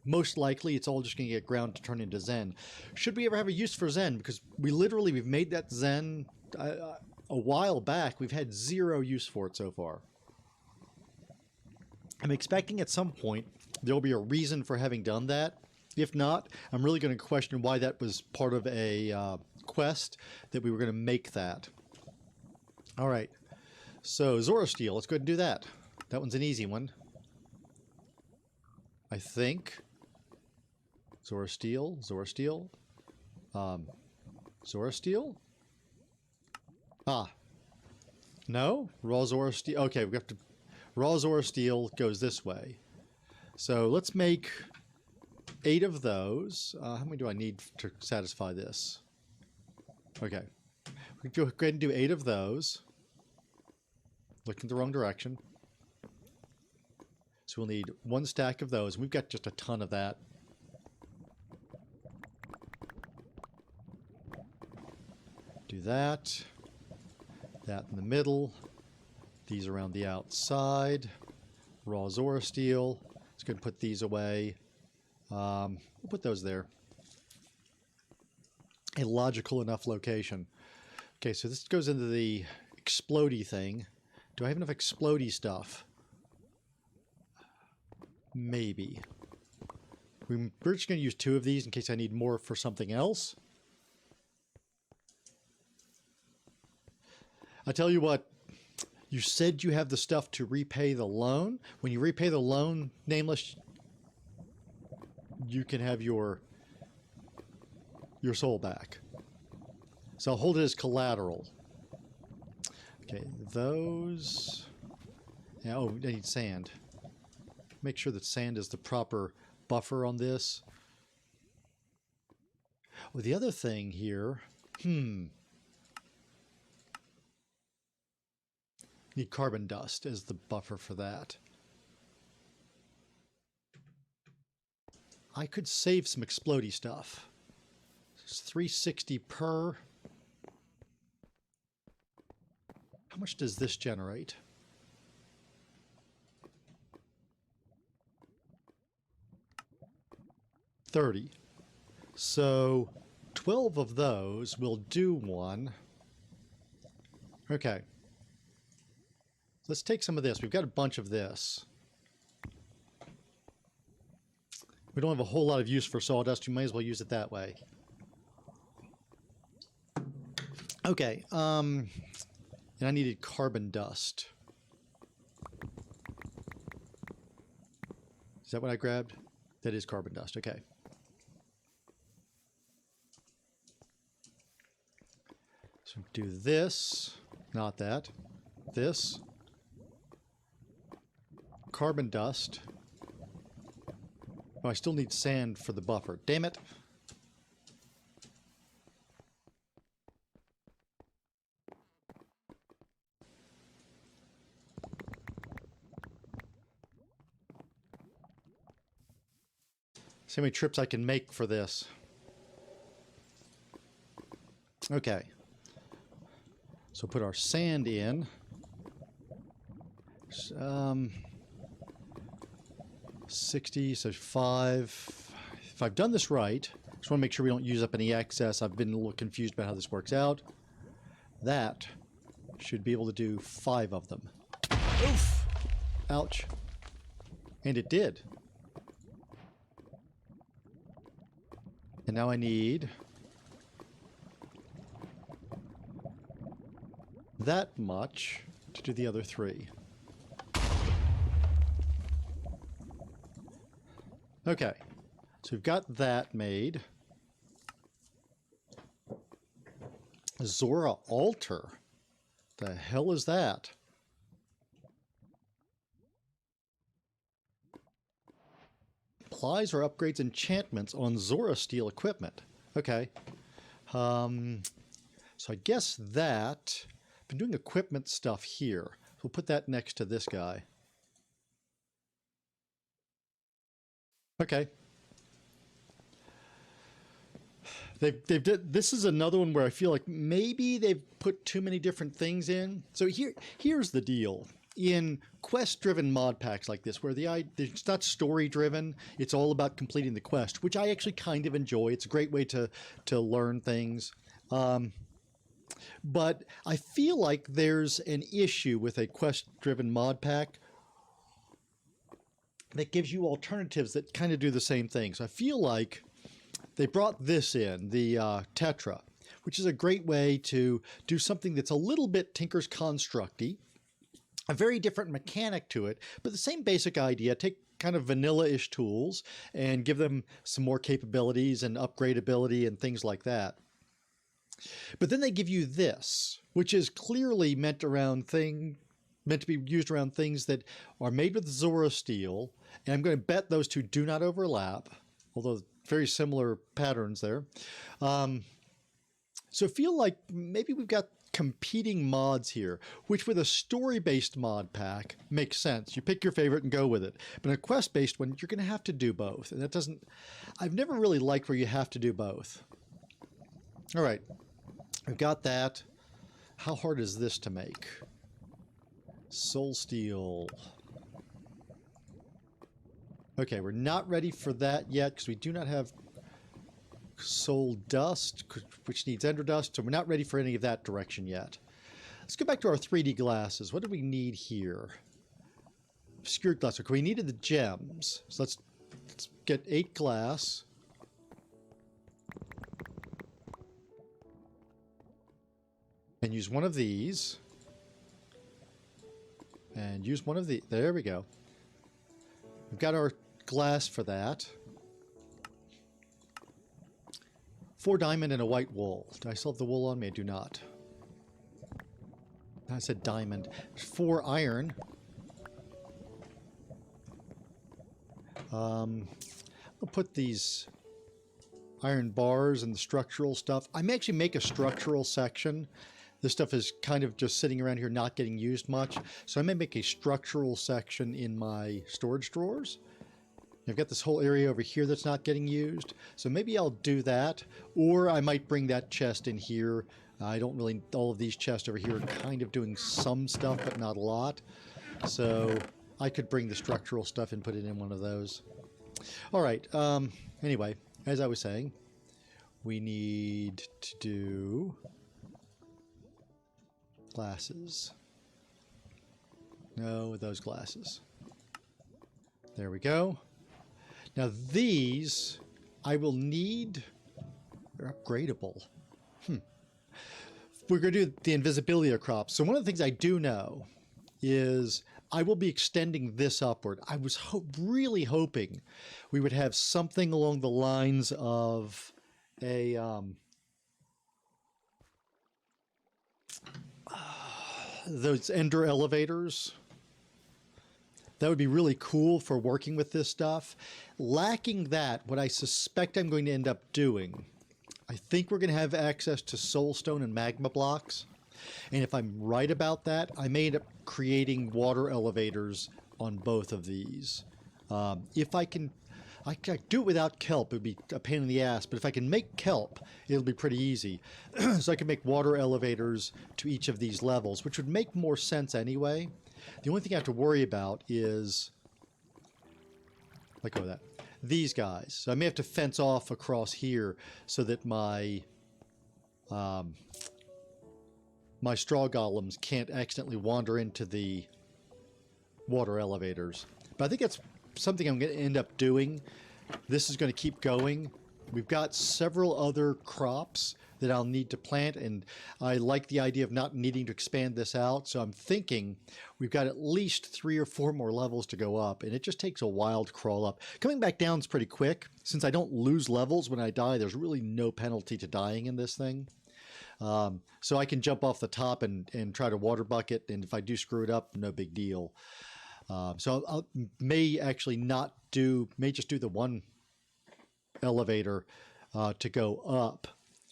most likely it's all just going to get ground to turn into Zen. Should we ever have a use for Zen? Because we've made that Zen a while back. We've had zero use for it so far. I'm expecting at some point there'll be a reason for having done that. If not, I'm really going to question why that was part of a quest that we were going to make that. All right. So Zora Steel, let's go ahead and do that. That one's an easy one, I think. Zora Steel, Zora Steel, Zora Steel. Ah, no, raw Zora Steel. Okay, we have to. Raw Zora Steel goes this way. So let's make 8 of those. How many do I need to satisfy this? Okay. We can go ahead and do 8 of those. Looking the wrong direction. So we'll need 1 stack of those. We've got just a ton of that. Do that. That in the middle. These around the outside. Raw Zora Steel. Let's go and put these away. We'll put those there. A logical enough location. Okay, so this goes into the explodey thing. Do I have enough explodey stuff? Maybe. We're just going to use 2 of these in case I need more for something else. I tell you what. You said you have the stuff to repay the loan. When you repay the loan, Nameless, you can have your soul back. So I'll hold it as collateral. Okay, those. Yeah, oh, I need sand. Make sure that sand is the proper buffer on this. Well, the other thing here, need carbon dust as the buffer for that. I could save some explodey stuff. It's 360 per. How much does this generate? $30. So 12 of those will do one. Okay. Let's take some of this. We've got a bunch of this. We don't have a whole lot of use for sawdust. You might as well use it that way. Okay. And I needed carbon dust. Is that what I grabbed? That is carbon dust. Okay. So do this. Not that. This. Carbon dust. Oh, I still need sand for the buffer. Damn it. See how many trips I can make for this. Okay. So put our sand in. 60, so 5. If I've done this right, just want to make sure we don't use up any excess. I've been a little confused about how this works out. That should be able to do 5 of them. Oof! Ouch. And it did. And now I need that much to do the other 3. Okay, so we've got that made. Zora Altar. The hell is that? Applies or upgrades enchantments on Zora Steel equipment. Okay. So I guess that... I've been doing equipment stuff here. We'll put that next to this guy. Okay. This is another one where I feel like maybe they've put too many different things in. So here's the deal. In quest-driven mod packs like this, where it's not story-driven, it's all about completing the quest, which I actually kind of enjoy. It's a great way to learn things. But I feel like there's an issue with a quest-driven mod pack that gives you alternatives that kind of do the same thing. So I feel like they brought this in, the Tetra, which is a great way to do something that's a little bit Tinker's Construct-y, a very different mechanic to it, but the same basic idea. Take kind of vanilla-ish tools and give them some more capabilities and upgradability and things like that. But then they give you this, which is clearly meant to be used around things that are made with Zora steel, and I'm going to bet those two do not overlap, although very similar patterns there. So I feel like maybe we've got competing mods here, which with a story-based mod pack makes sense. You pick your favorite and go with it. But in a quest-based one, you're going to have to do both. And that doesn't... I've never really liked where you have to do both. All right. I've got that. How hard is this to make? Soul steel. Okay, we're not ready for that yet because we do not have soul dust, which needs ender dust, so we're not ready for any of that direction yet. Let's go back to our 3D glasses. What do we need here? Obscured glass. Okay, we needed the gems. So let's get 8 glass. And use one of these. And use one of the... There we go. We've got our glass for that. 4 diamond and a white wool. Do I still have the wool on me? I do not. I said diamond. 4 iron. I'll put these iron bars and the structural stuff. I may actually make a structural section. This stuff is kind of just sitting around here not getting used much. So I may make a structural section in my storage drawers. I've got this whole area over here that's not getting used. So maybe I'll do that. Or I might bring that chest in here. I don't really... All of these chests over here are kind of doing some stuff, but not a lot. So I could bring the structural stuff and put it in one of those. All right. Anyway, as I was saying, we need to do... glasses. No, those glasses. There we go. Now these I will need. They're upgradable. We're going to do the invisibility crops. So one of the things I do know is I will be extending this upward. I was really hoping we would have something along the lines of a those ender elevators. That would be really cool for working with this stuff. Lacking that, what I suspect I'm going to end up doing, I think we're going to have access to soulstone and magma blocks. And if I'm right about that, I may end up creating water elevators on both of these. If I can do it without kelp. It would be a pain in the ass. But if I can make kelp, it'll be pretty easy. So I can make water elevators to each of these levels, which would make more sense anyway. The only thing I have to worry about is... let go of that. These guys. So I may have to fence off across here so that my... my straw golems can't accidentally wander into the water elevators. But I think that's something I'm going to end up doing. This is going to keep going. We've got several other crops that I'll need to plant, and I like the idea of not needing to expand this out. So I'm thinking we've got at least 3 or 4 more levels to go up, and it just takes a while to crawl up. Coming back down is pretty quick. Since I don't lose levels when I die, there's really no penalty to dying in this thing. So I can jump off the top and try to water bucket, and if I do screw it up, no big deal. So I may actually may just do the one elevator to go up.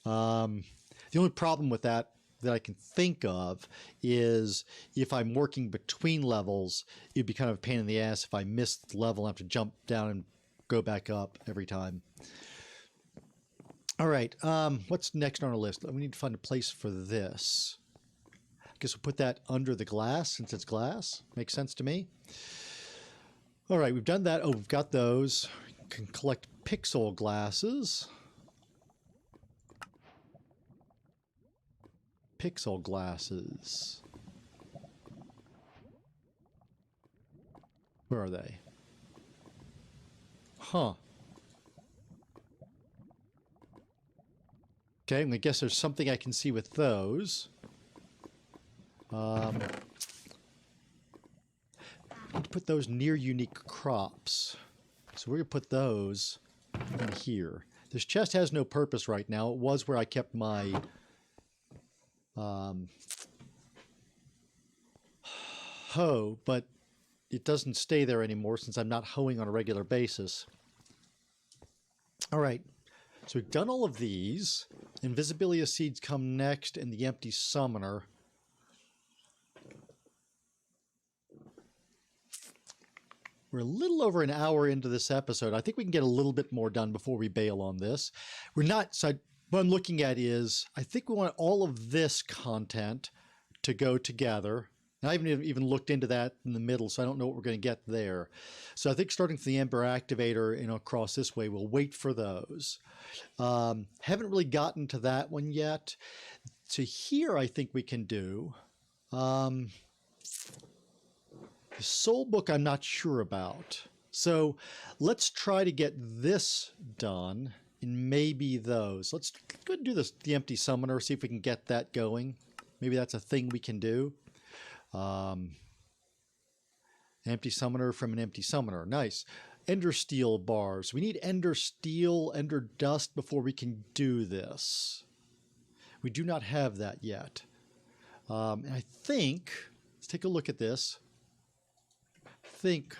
The only problem with that I can think of is if I'm working between levels, it'd be kind of a pain in the ass if I miss the level and have to jump down and go back up every time. All right, what's next on our list? We need to find a place for this. I guess we'll put that under the glass since it's glass. Makes sense to me. All right, we've done that. Oh, we've got those. We can collect pixel glasses. Pixel glasses. Where are they? Huh. Okay, I guess there's something I can see with those. Put those near unique crops. So we're going to put those in here. This chest has no purpose right now. It was where I kept my hoe, but it doesn't stay there anymore since I'm not hoeing on a regular basis. All right, so we've done all of these. Invisibilia seeds come next, and the empty summoner. We're a little over an hour into this episode. I think we can get a little bit more done before we bail on this. We're not, so what I'm looking at is, I think we want all of this content to go together. And I haven't even looked into that in the middle, so I don't know what we're going to get there. So I think starting from the Ember Activator, across this way, we'll wait for those. Haven't really gotten to that one yet. To here, I think we can do. The Soul Book, I'm not sure about. So let's try to get this done, and maybe those. Let's go ahead and do this, the Empty Summoner, see if we can get that going. Maybe that's a thing we can do. Empty Summoner from an Empty Summoner. Nice. Ender Steel bars. We need Ender Steel, Ender Dust before we can do this. We do not have that yet. And I think, let's take a look at this. I think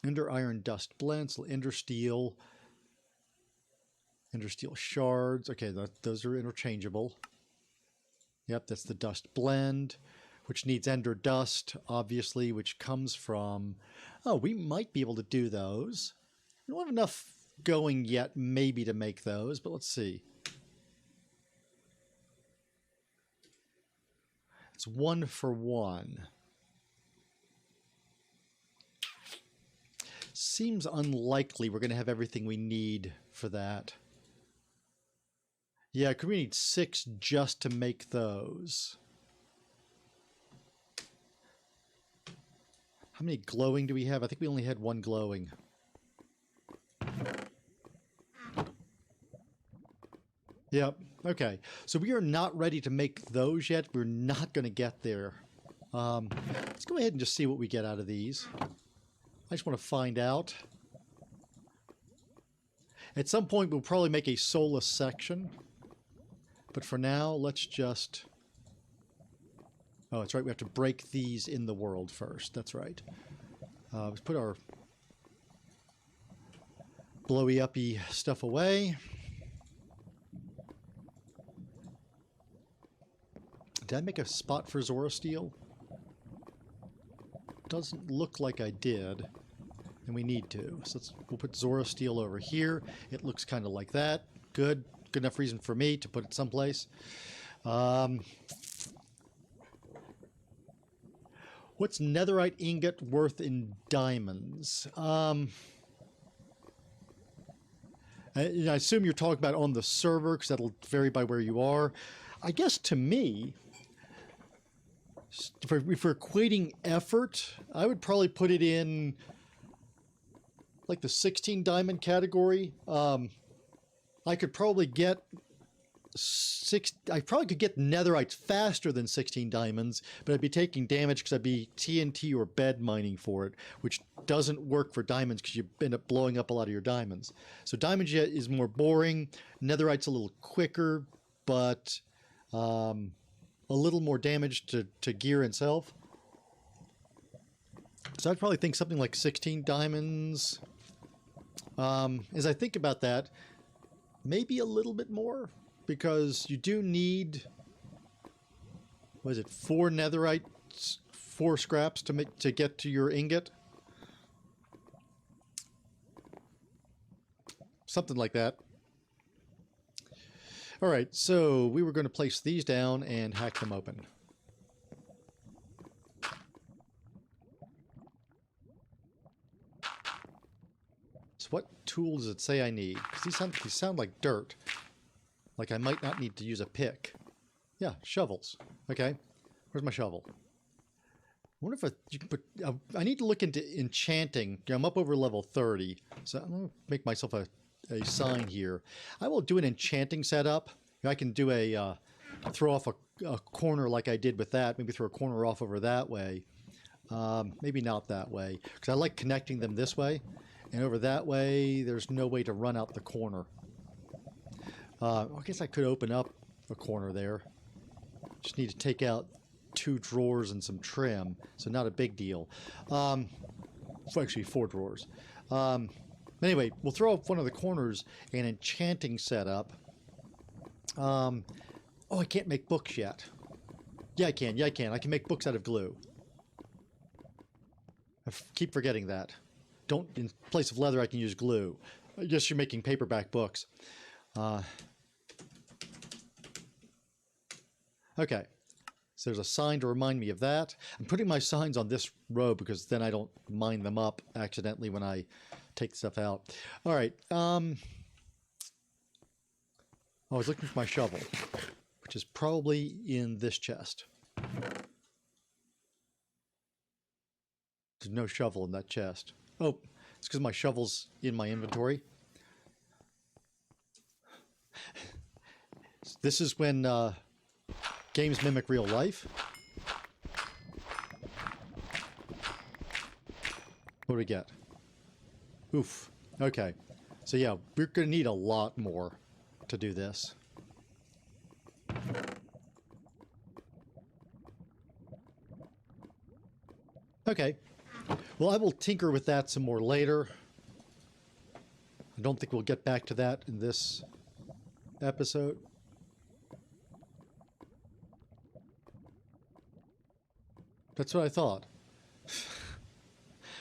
Ender Iron Dust blends, Ender Steel shards. Okay, those are interchangeable. Yep, that's the dust blend, which needs Ender Dust, obviously, which comes from... Oh, we might be able to do those. We don't have enough going yet, maybe, to make those, but let's see. It's 1 for 1. Seems unlikely we're going to have everything we need for that. Yeah, we need 6 just to make those. How many glowing do we have? I think we only had 1 glowing. Yep, okay. So we are not ready to make those yet. We're not going to get there. Let's go ahead and just see what we get out of these. I just want to find out. At some point, we'll probably make a Soulless section. But for now, let's just... Oh, that's right. We have to break these in the world first. That's right. Let's put our blowy-uppy stuff away. Did I make a spot for Zora Steel? Doesn't look like I did. And we need to. So we'll put Zora Steel over here. It looks kind of like that. Good. Good enough reason for me to put it someplace. What's netherite ingot worth in diamonds? I assume you're talking about on the server, because that'll vary by where you are. I guess to me, if we're equating effort, I would probably put it in like the 16 diamond category. I could probably get I probably could get netherites faster than 16 diamonds, but I'd be taking damage because I'd be TNT or bed mining for it, which doesn't work for diamonds because you end up blowing up a lot of your diamonds. So diamond jet is more boring. Netherite's a little quicker, but a little more damage to gear itself. So I'd probably think something like 16 diamonds. As I think about that, maybe a little bit more, because you do need, what is it, 4 netherites 4 scraps to get to your ingot. Something like that. All right, so we were going to place these down and hack them open. So what tool does it say I need? Because these sound like dirt. Like I might not need to use a pick. Yeah, shovels. Okay, where's my shovel? I wonder if you can put... I need to look into enchanting. I'm up over level 30, so I'm going to make myself a sign here. I will do an enchanting setup. I can do a throw off a corner like I did with that. Maybe throw a corner off over that way. Maybe not that way, because I like connecting them this way. And over that way, there's no way to run out the corner. I guess I could open up a corner there. Just need to take out 2 drawers and some trim, so not a big deal. Actually, 4 drawers. Anyway, we'll throw up one of the corners an enchanting setup. Oh, I can't make books yet. Yeah, I can. Yeah, I can. I can make books out of glue. Keep forgetting that. In place of leather, I can use glue. I guess you're making paperback books. Okay. So there's a sign to remind me of that. I'm putting my signs on this row because then I don't mine them up accidentally when I take stuff out. All right. I was looking for my shovel, which is probably in this chest. There's no shovel in that chest. Oh, it's because my shovel's in my inventory. This is when games mimic real life. What do we get? Oof. Okay. So yeah, we're going to need a lot more to do this. Okay. Well, I will tinker with that some more later. I don't think we'll get back to that in this episode. That's what I thought.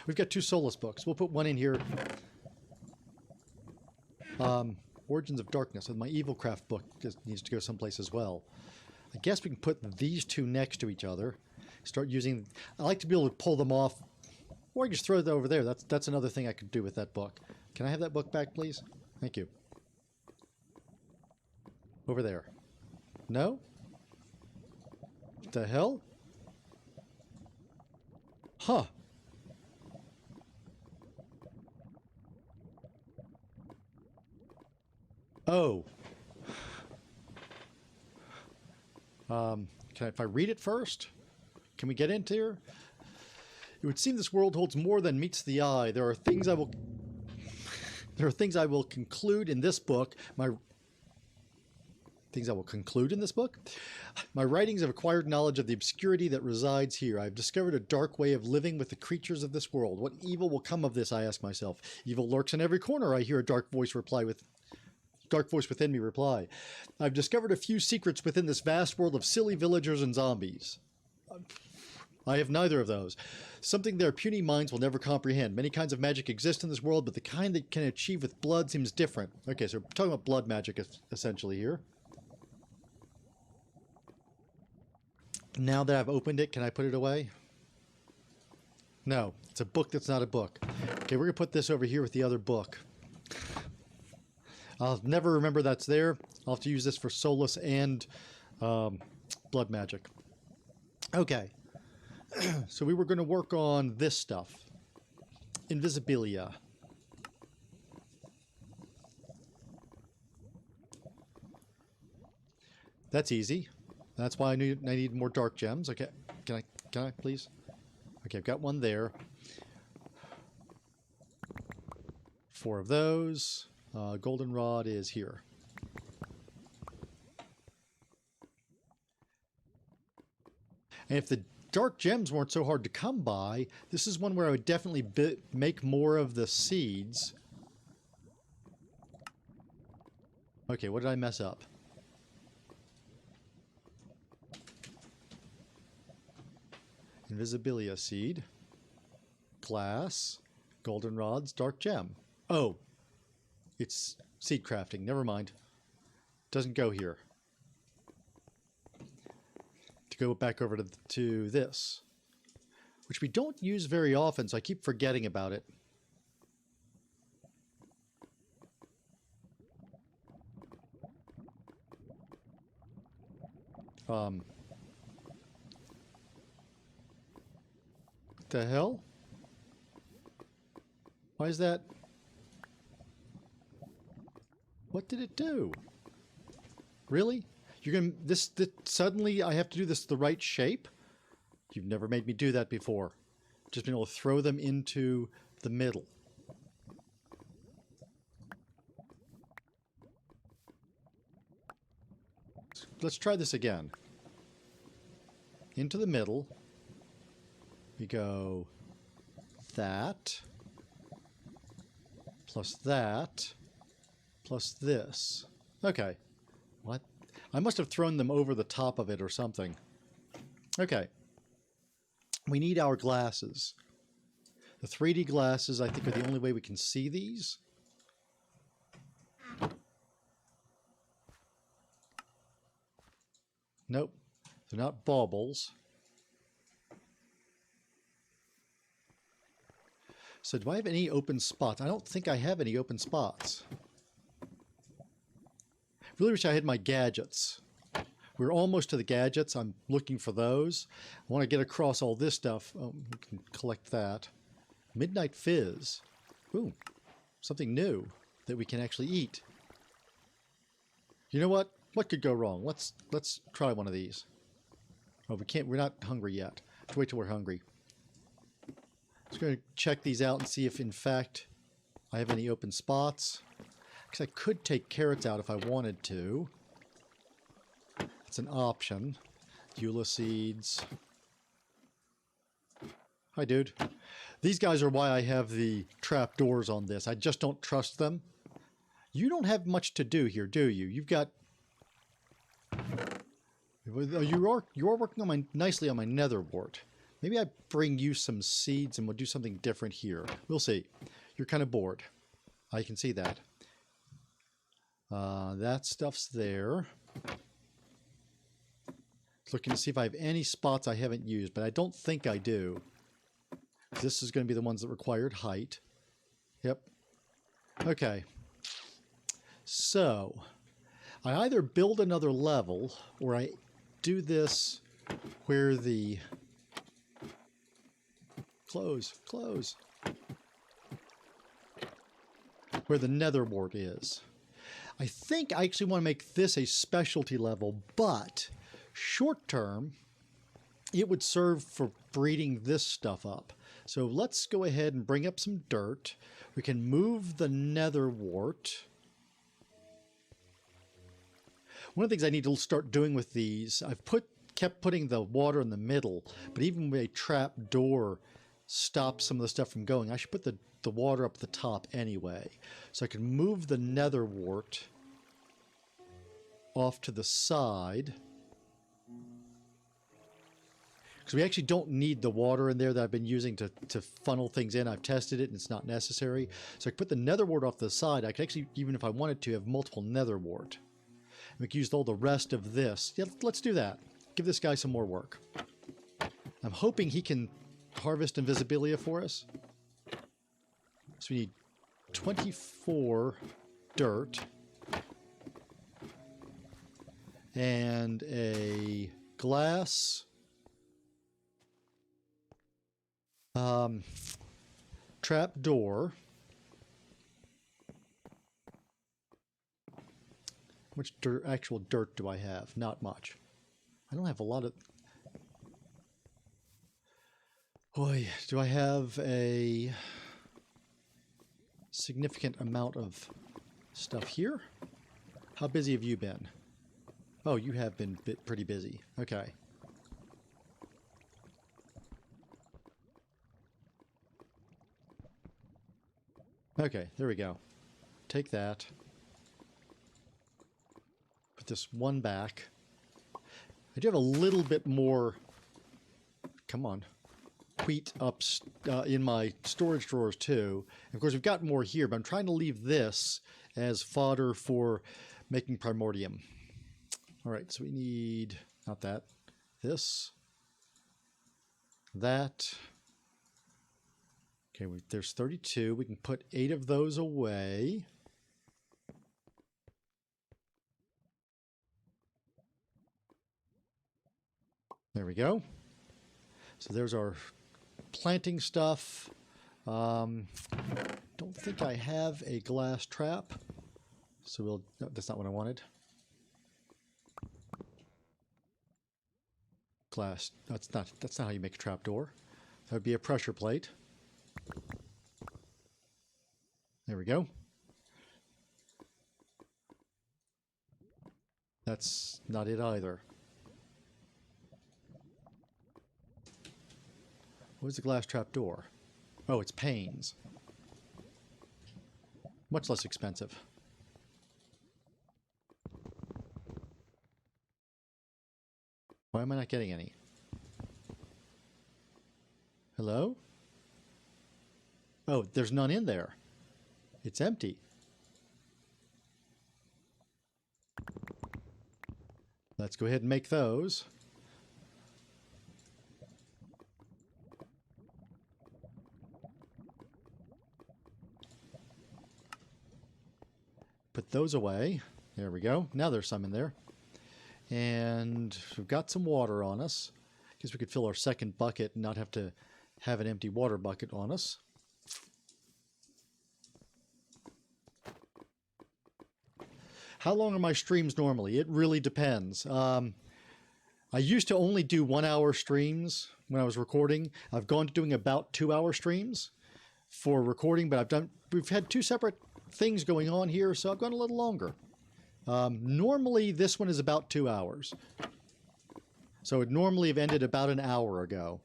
We've got 2 Soulless books. We'll put one in here. Origins of Darkness. And my Evilcraft book just needs to go someplace as well. I guess we can put these 2 next to each other. Start using... I like to be able to pull them off. Or I just throw it over there. That's another thing I could do with that book. Can I have that book back, please? Thank you. Over there. No? What the hell? Huh. Oh. If I read it first? Can we get into here? It would seem this world holds more than meets the eye. There are things I will conclude in this book. My writings have acquired knowledge of the obscurity that resides here. I have discovered a dark way of living with the creatures of this world. What evil will come of this, I ask myself. Evil lurks in every corner, I hear a dark voice within me reply. I've discovered a few secrets within this vast world of silly villagers and zombies. I have neither of those. Something their puny minds will never comprehend. Many kinds of magic exist in this world, but the kind that can achieve with blood seems different. Okay, so we're talking about blood magic essentially here. Now that I've opened it, can I put it away? No, it's a book that's not a book. Okay, we're going to put this over here with the other book. I'll never remember that's there. I'll have to use this for Soulless and blood magic. Okay. So we were going to work on this stuff. Invisibilia. That's easy. That's why I need more dark gems. Okay. Can I please? Okay, I've got one there. 4 of those. Goldenrod is here. And if the dark gems weren't so hard to come by, this is one where I would definitely make more of the seeds. Okay, what did I mess up? Invisibilia seed. Glass. Goldenrods. Dark gem. Oh. It's seed crafting. Never mind. Doesn't go here. To go back over to this. Which we don't use very often, so I keep forgetting about it. What the hell? Why is that? What did it do? Really? You're gonna suddenly I have to do this the right shape? You've never made me do that before. Just been able to throw them into the middle. Let's try this again. Into the middle. We go that, plus that, plus this. Okay. What? I must have thrown them over the top of it or something. Okay. We need our glasses. The 3D glasses, I think, are the only way we can see these. Nope. They're not baubles. So do I have any open spots? I don't think I have any open spots. Really wish I had my gadgets. We're almost to the gadgets. I'm looking for those. I want to get across all this stuff. Oh, we can collect that. Midnight Fizz. Ooh, something new that we can actually eat. You know what? What could go wrong? Let's try one of these. Oh, we can't. We're not hungry yet. Let's wait till we're hungry. Just going to check these out and see if, in fact, I have any open spots. Because I could take carrots out if I wanted to. It's an option. Eula seeds. Hi, dude. These guys are why I have the trapdoors on this. I just don't trust them. You don't have much to do here, do you? You've got... You are working on nicely on my nether wart. Maybe I bring you some seeds and we'll do something different here. We'll see. You're kind of bored. I can see that. That stuff's there. Looking to see if I have any spots I haven't used, but I don't think I do. This is going to be the ones that required height. Yep. Okay. So, I either build another level, or I do this where the... Close. Where the nether wart is. I think I actually want to make this a specialty level, but short term, it would serve for breeding this stuff up. So let's go ahead and bring up some dirt. We can move the nether wart. One of the things I need to start doing with these, I've kept putting the water in the middle, but even with a trap door stops some of the stuff from going. I should put the water up the top anyway. So I can move the nether wart off to the side. Because we actually don't need the water in there that I've been using to funnel things in. I've tested it and it's not necessary. So I can put the nether wart off to the side. I could actually, even if I wanted to, have multiple nether wart. And we can use all the rest of this. Yeah, let's do that. Give this guy some more work. I'm hoping he can harvest invisibilia for us. So we need 24 dirt and a glass trap door. How much actual dirt do I have? Not much. I don't have a lot of... Boy, do I have a significant amount of stuff here? How busy have you been? Oh, you have been pretty busy. Okay. Okay, there we go. Take that. Put this one back. I do have a little bit more... Come on. wheat up in my storage drawers too. And of course, we've got more here, but I'm trying to leave this as fodder for making primordium. All right, so we need, not that, this, that. Okay, there's 32. We can put 8 of those away. There we go. So there's our planting stuff. Don't think I have a glass trap. So we'll, no, that's not what I wanted. Glass, that's not how you make a trap door. That would be a pressure plate. There we go. That's not it either. What's the glass trap door? Oh, it's panes. Much less expensive. Why am I not getting any? Hello? Oh, there's none in there. It's empty. Let's go ahead and make those. Put those away. There we go. Now there's some in there. And we've got some water on us. Guess we could fill our second bucket and not have to have an empty water bucket on us. How long are my streams normally? It really depends. I used to only do 1 hour streams when I was recording. I've gone to doing about 2 hour streams for recording, but we've had 2 separate things going on here, so I've gone a little longer. Normally this one is about 2 hours. So it would normally have ended about an hour ago.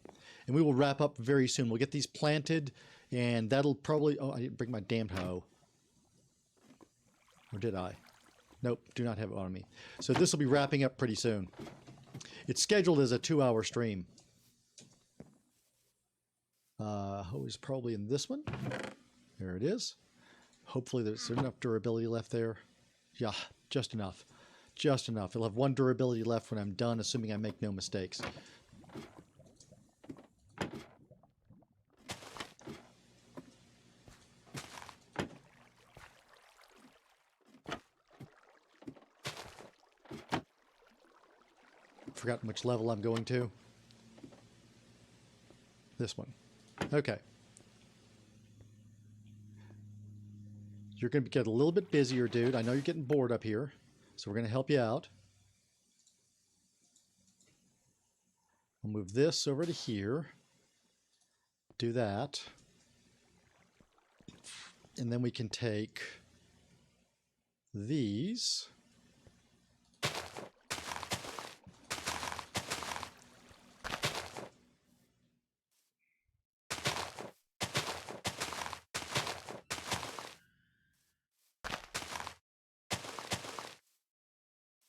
And we will wrap up very soon. We'll get these planted, and that'll probably... Oh, I didn't bring my damn hoe. Or did I? Nope, do not have it on me. So this will be wrapping up pretty soon. It's scheduled as a 2 hour stream. Hoe is probably in this one. There it is. Hopefully there's enough durability left there. Yeah, just enough. Just enough. It'll have 1 durability left when I'm done, assuming I make no mistakes. Forgotten which level I'm going to. This one. Okay. You're going to get a little bit busier, dude. I know you're getting bored up here, so we're going to help you out. I'll move this over to here. Do that. And then we can take these.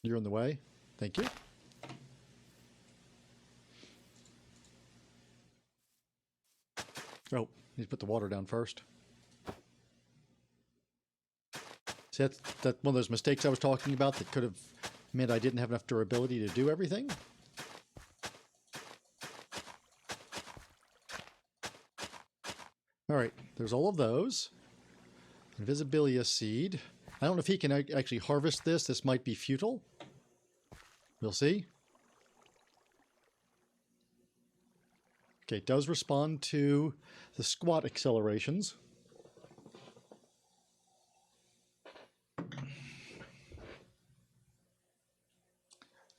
You're in the way. Thank you. Oh, need to put the water down first. See, that's one of those mistakes I was talking about that could have meant I didn't have enough durability to do everything. All right, there's all of those. Invisibilia seed. I don't know if he can actually harvest this. This might be futile. We'll see. Okay, it does respond to the squat accelerations. And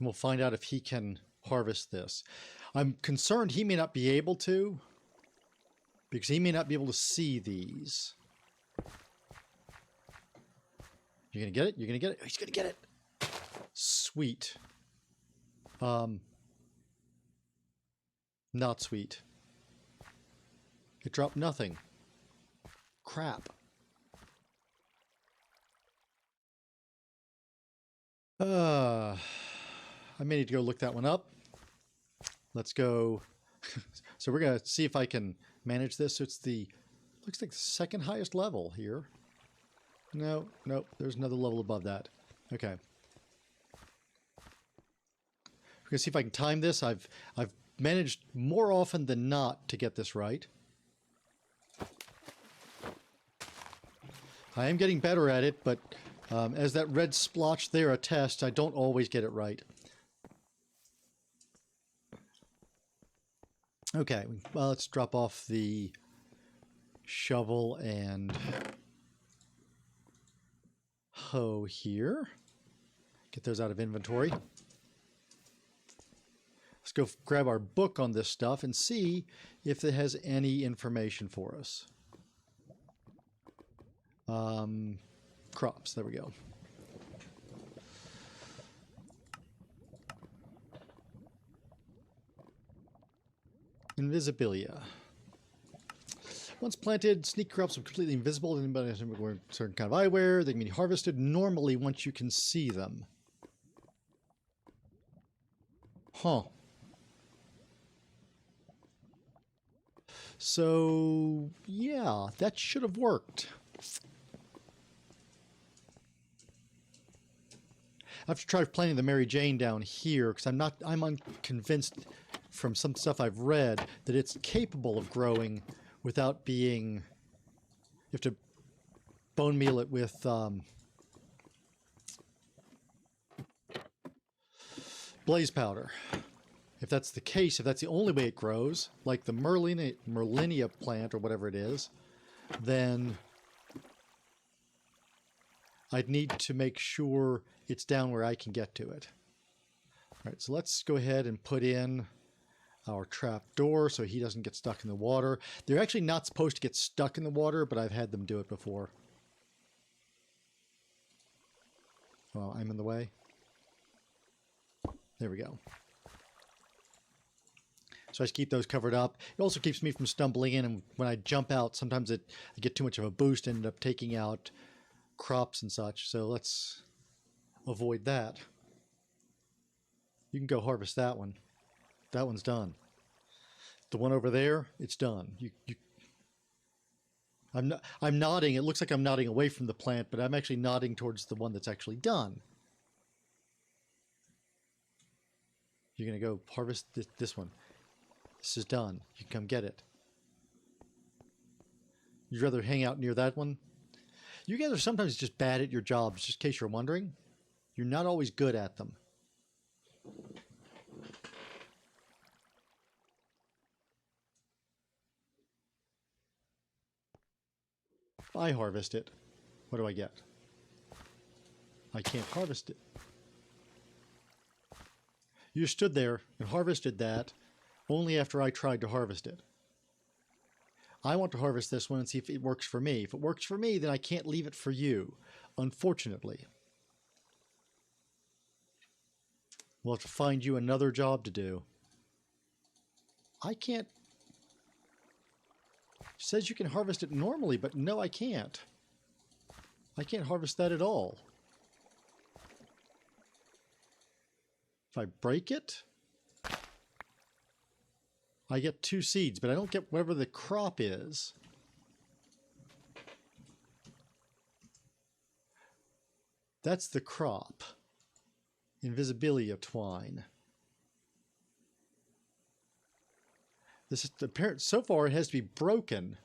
we'll find out if he can harvest this. I'm concerned he may not be able to, because he may not be able to see these. You're going to get it? You're going to get it? He's going to get it. Sweet. Not sweet. It dropped nothing. Crap. I may need to go look that one up. Let's go So we're going to see if I can manage this. So it's the, looks like the second highest level here. No, nope, there's another level above that. Okay. We're going to see if I can time this. I've managed more often than not to get this right. I am getting better at it, but as that red splotch there attests, I don't always get it right. Okay, well, let's drop off the shovel and hoe here. Get those out of inventory. Let's go grab our book on this stuff and see if it has any information for us. Crops, there we go. Invisibilia. Once planted, sneak crops are completely invisible to anybody wearing a certain kind of eyewear. They can be harvested normally once you can see them. Huh. So, yeah, that should have worked. I have to try planting the Mary Jane down here because I'm unconvinced from some stuff I've read that it's capable of growing without being, you have to bone meal it with blaze powder. If that's the case, if that's the only way it grows, like the Merlinia plant or whatever it is, then I'd need to make sure it's down where I can get to it. All right, so let's go ahead and put in our trap door so he doesn't get stuck in the water. They're actually not supposed to get stuck in the water, but I've had them do it before. Well, I'm in the way. There we go. So I just keep those covered up. It also keeps me from stumbling in, and when I jump out, sometimes I get too much of a boost and end up taking out crops and such. So let's avoid that. You can go harvest that one. That one's done. The one over there, it's done. I'm nodding. It looks like I'm nodding away from the plant, but I'm actually nodding towards the one that's actually done. You're going to go harvest this one. This is done. You can come get it. You'd rather hang out near that one? You guys are sometimes just bad at your jobs, just in case you're wondering. You're not always good at them. If I harvest it, what do I get? I can't harvest it. You stood there and harvested that only after I tried to harvest it. I want to harvest this one and see if it works for me. If it works for me, then I can't leave it for you, unfortunately. We'll have to find you another job to do. I can't. It says you can harvest it normally, but no, I can't. I can't harvest that at all. If I break it, I get 2 seeds, but I don't get whatever the crop is. That's the crop. Invisibilia twine. This is apparent. So far, it has to be broken.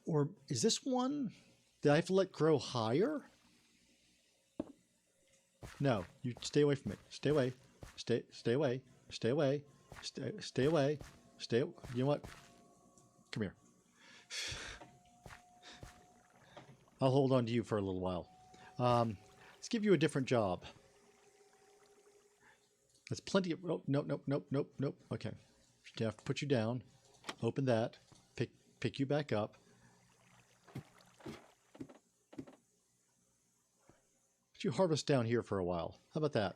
Or is this one that I have to let grow higher? No, you stay away from it. Stay away. Stay away. Stay away. Stay away. You know what? Come here. I'll hold on to you for a little while. Let's give you a different job. That's plenty of... Oh, nope. Okay. You have to put you down. Open that. Pick you back up. Let you harvest down here for a while. How about that?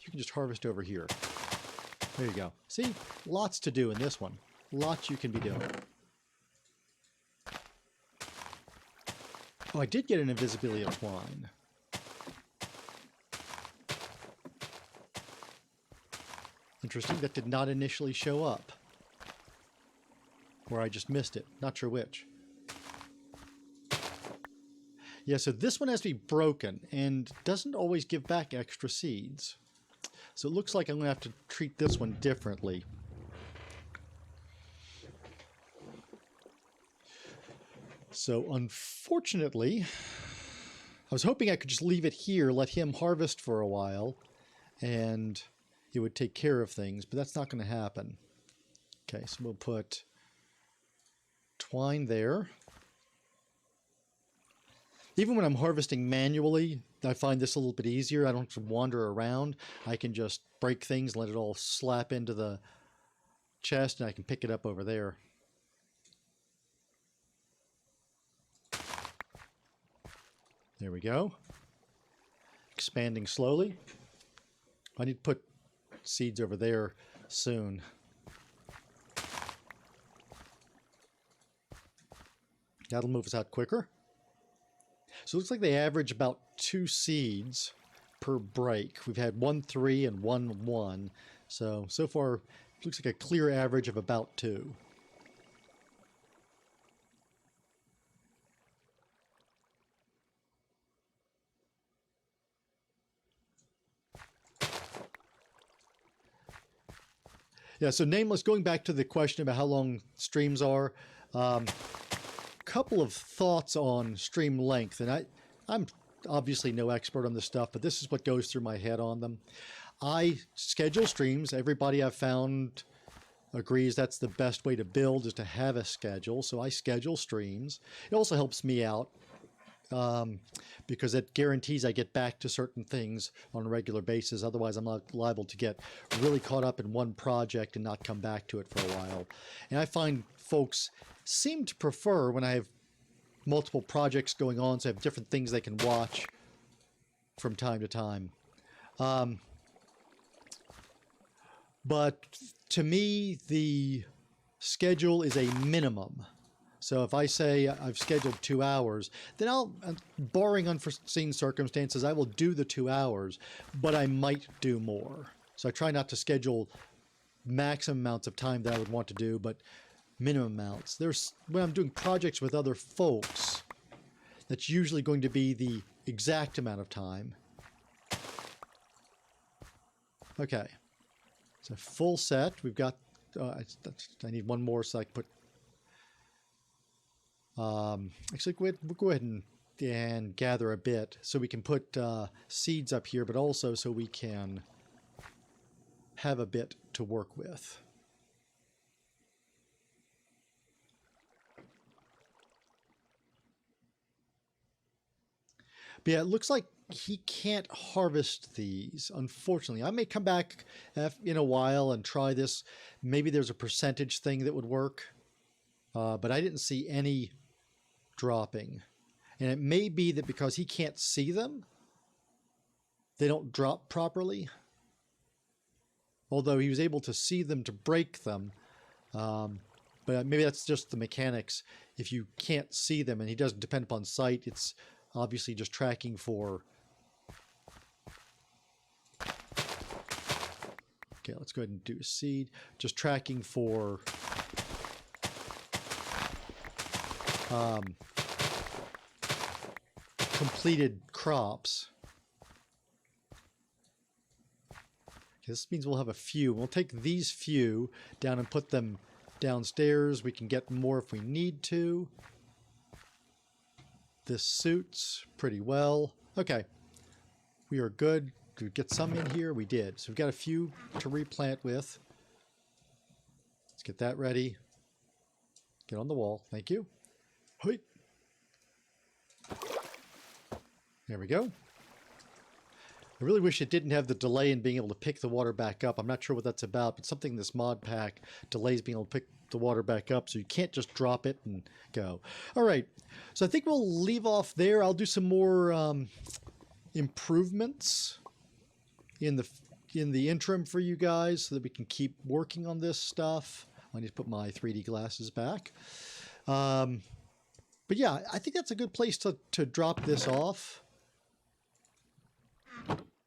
You can just harvest over here. There you go. See? Lots to do in this one. Lots you can be doing. Oh, I did get an Invisibilia twine. Interesting, that did not initially show up. Or I just missed it. Not sure which. Yeah, so this one has to be broken and doesn't always give back extra seeds. So it looks like I'm going to have to treat this one differently. So unfortunately, I was hoping I could just leave it here, let him harvest for a while, and it would take care of things, but that's not going to happen. Okay, so we'll put twine there. Even when I'm harvesting manually, I find this a little bit easier. I don't have to wander around. I can just break things, let it all slap into the chest, and I can pick it up over there. There we go. Expanding slowly. I need to put seeds over there soon. That'll move us out quicker. So it looks like they average about 2 seeds per break. We've had 1 3 and 1 1. So far, it looks like a clear average of about 2. Yeah, so Nameless, going back to the question about how long streams are, couple of thoughts on stream length, and I'm obviously no expert on this stuff, but this is what goes through my head on them. I schedule streams. Everybody I've found agrees that's the best way to build, is to have a schedule. So I schedule streams. It also helps me out because it guarantees I get back to certain things on a regular basis. Otherwise, I'm not liable to get really caught up in one project and not come back to it for a while. And I find folks seem to prefer when I have multiple projects going on, so I have different things they can watch from time to time. But to me, the schedule is a minimum. So if I say I've scheduled 2 hours, then I'll, barring unforeseen circumstances, I will do the 2 hours, but I might do more. So I try not to schedule maximum amounts of time that I would want to do, but minimum amounts. When I'm doing projects with other folks, that's usually going to be the exact amount of time. Okay, so full set. We've got. I need one more, so I can put. Actually, we'll go ahead and gather a bit, so we can put seeds up here, but also so we can have a bit to work with. But yeah, it looks like he can't harvest these, unfortunately. I may come back in a while and try this. Maybe there's a percentage thing that would work. But I didn't see any dropping. And it may be that because he can't see them, they don't drop properly. Although he was able to see them to break them. But maybe that's just the mechanics. If you can't see them and he doesn't depend upon sight, it's obviously just tracking for... Okay, let's go ahead and do a seed. Just tracking for completed crops. Okay, this means we'll have a few. We'll take these few down and put them downstairs. We can get more if we need to. This suits pretty well. Okay, we are good. Did we get some in here? We did. So we've got a few to replant with. Let's get that ready. Get on the wall. Thank you. Hoi. There we go. I really wish it didn't have the delay in being able to pick the water back up. I'm not sure what that's about, but something in this mod pack delays being able to pick the water back up, so you can't just drop it and go. All right, so I think we'll leave off there. I'll do some more improvements in the interim for you guys so that we can keep working on this stuff. I need to put my 3D glasses back. But yeah, I think that's a good place to drop this off.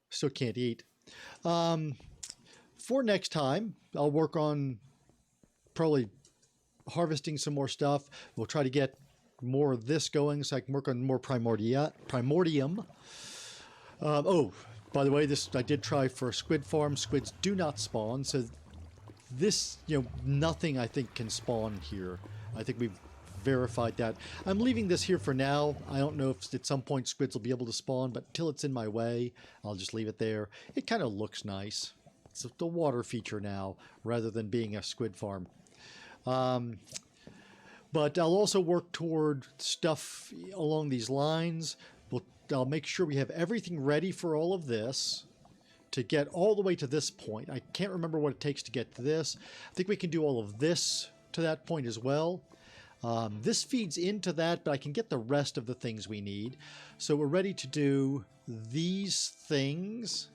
Still can't eat. for next time, I'll work on probably harvesting some more stuff. We'll try to get more of this going so I can work on more primordium. Oh, by the way, this I did try for a squid farm. Squids do not spawn, so this, nothing I think can spawn here. I think we've verified that. I'm leaving this here for now. I don't know if at some point squids will be able to spawn, but until it's in my way, I'll just leave it there. It kind of looks nice. It's the water feature now, rather than being a squid farm. But I'll also work toward stuff along these lines. I'll make sure we have everything ready for all of this to get all the way to this point. I can't remember what it takes to get to this. I think we can do all of this to that point as well. This feeds into that, but I can get the rest of the things we need. So we're ready to do these things.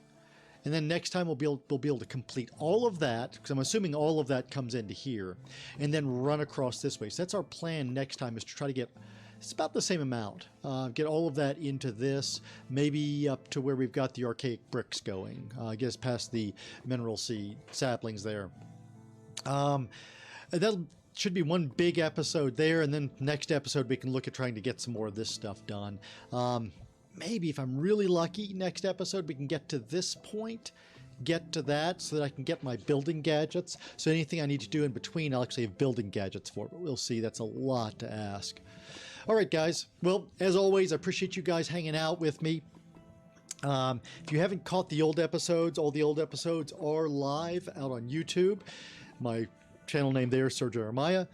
And then next time we'll be able to complete all of that, because I'm assuming all of that comes into here, and then run across this way. So that's our plan next time, is to try to get, it's about the same amount, get all of that into this, maybe up to where we've got the archaic bricks going, get us past the mineral seed saplings there. That should be one big episode there, and then next episode we can look at trying to get some more of this stuff done. Maybe if I'm really lucky, next episode we can get to this point, get to that so that I can get my building gadgets. So anything I need to do in between, I'll actually have building gadgets for, but we'll see. That's a lot to ask. All right, guys. Well, as always, I appreciate you guys hanging out with me. If you haven't caught the old episodes, all the old episodes are live out on YouTube. My channel name there is Sir Jeremiah.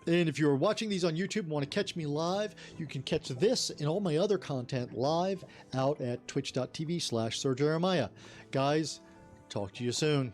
And if you're watching these on YouTube and want to catch me live, you can catch this and all my other content live out at twitch.tv/Sir Jeremiah. Guys, talk to you soon.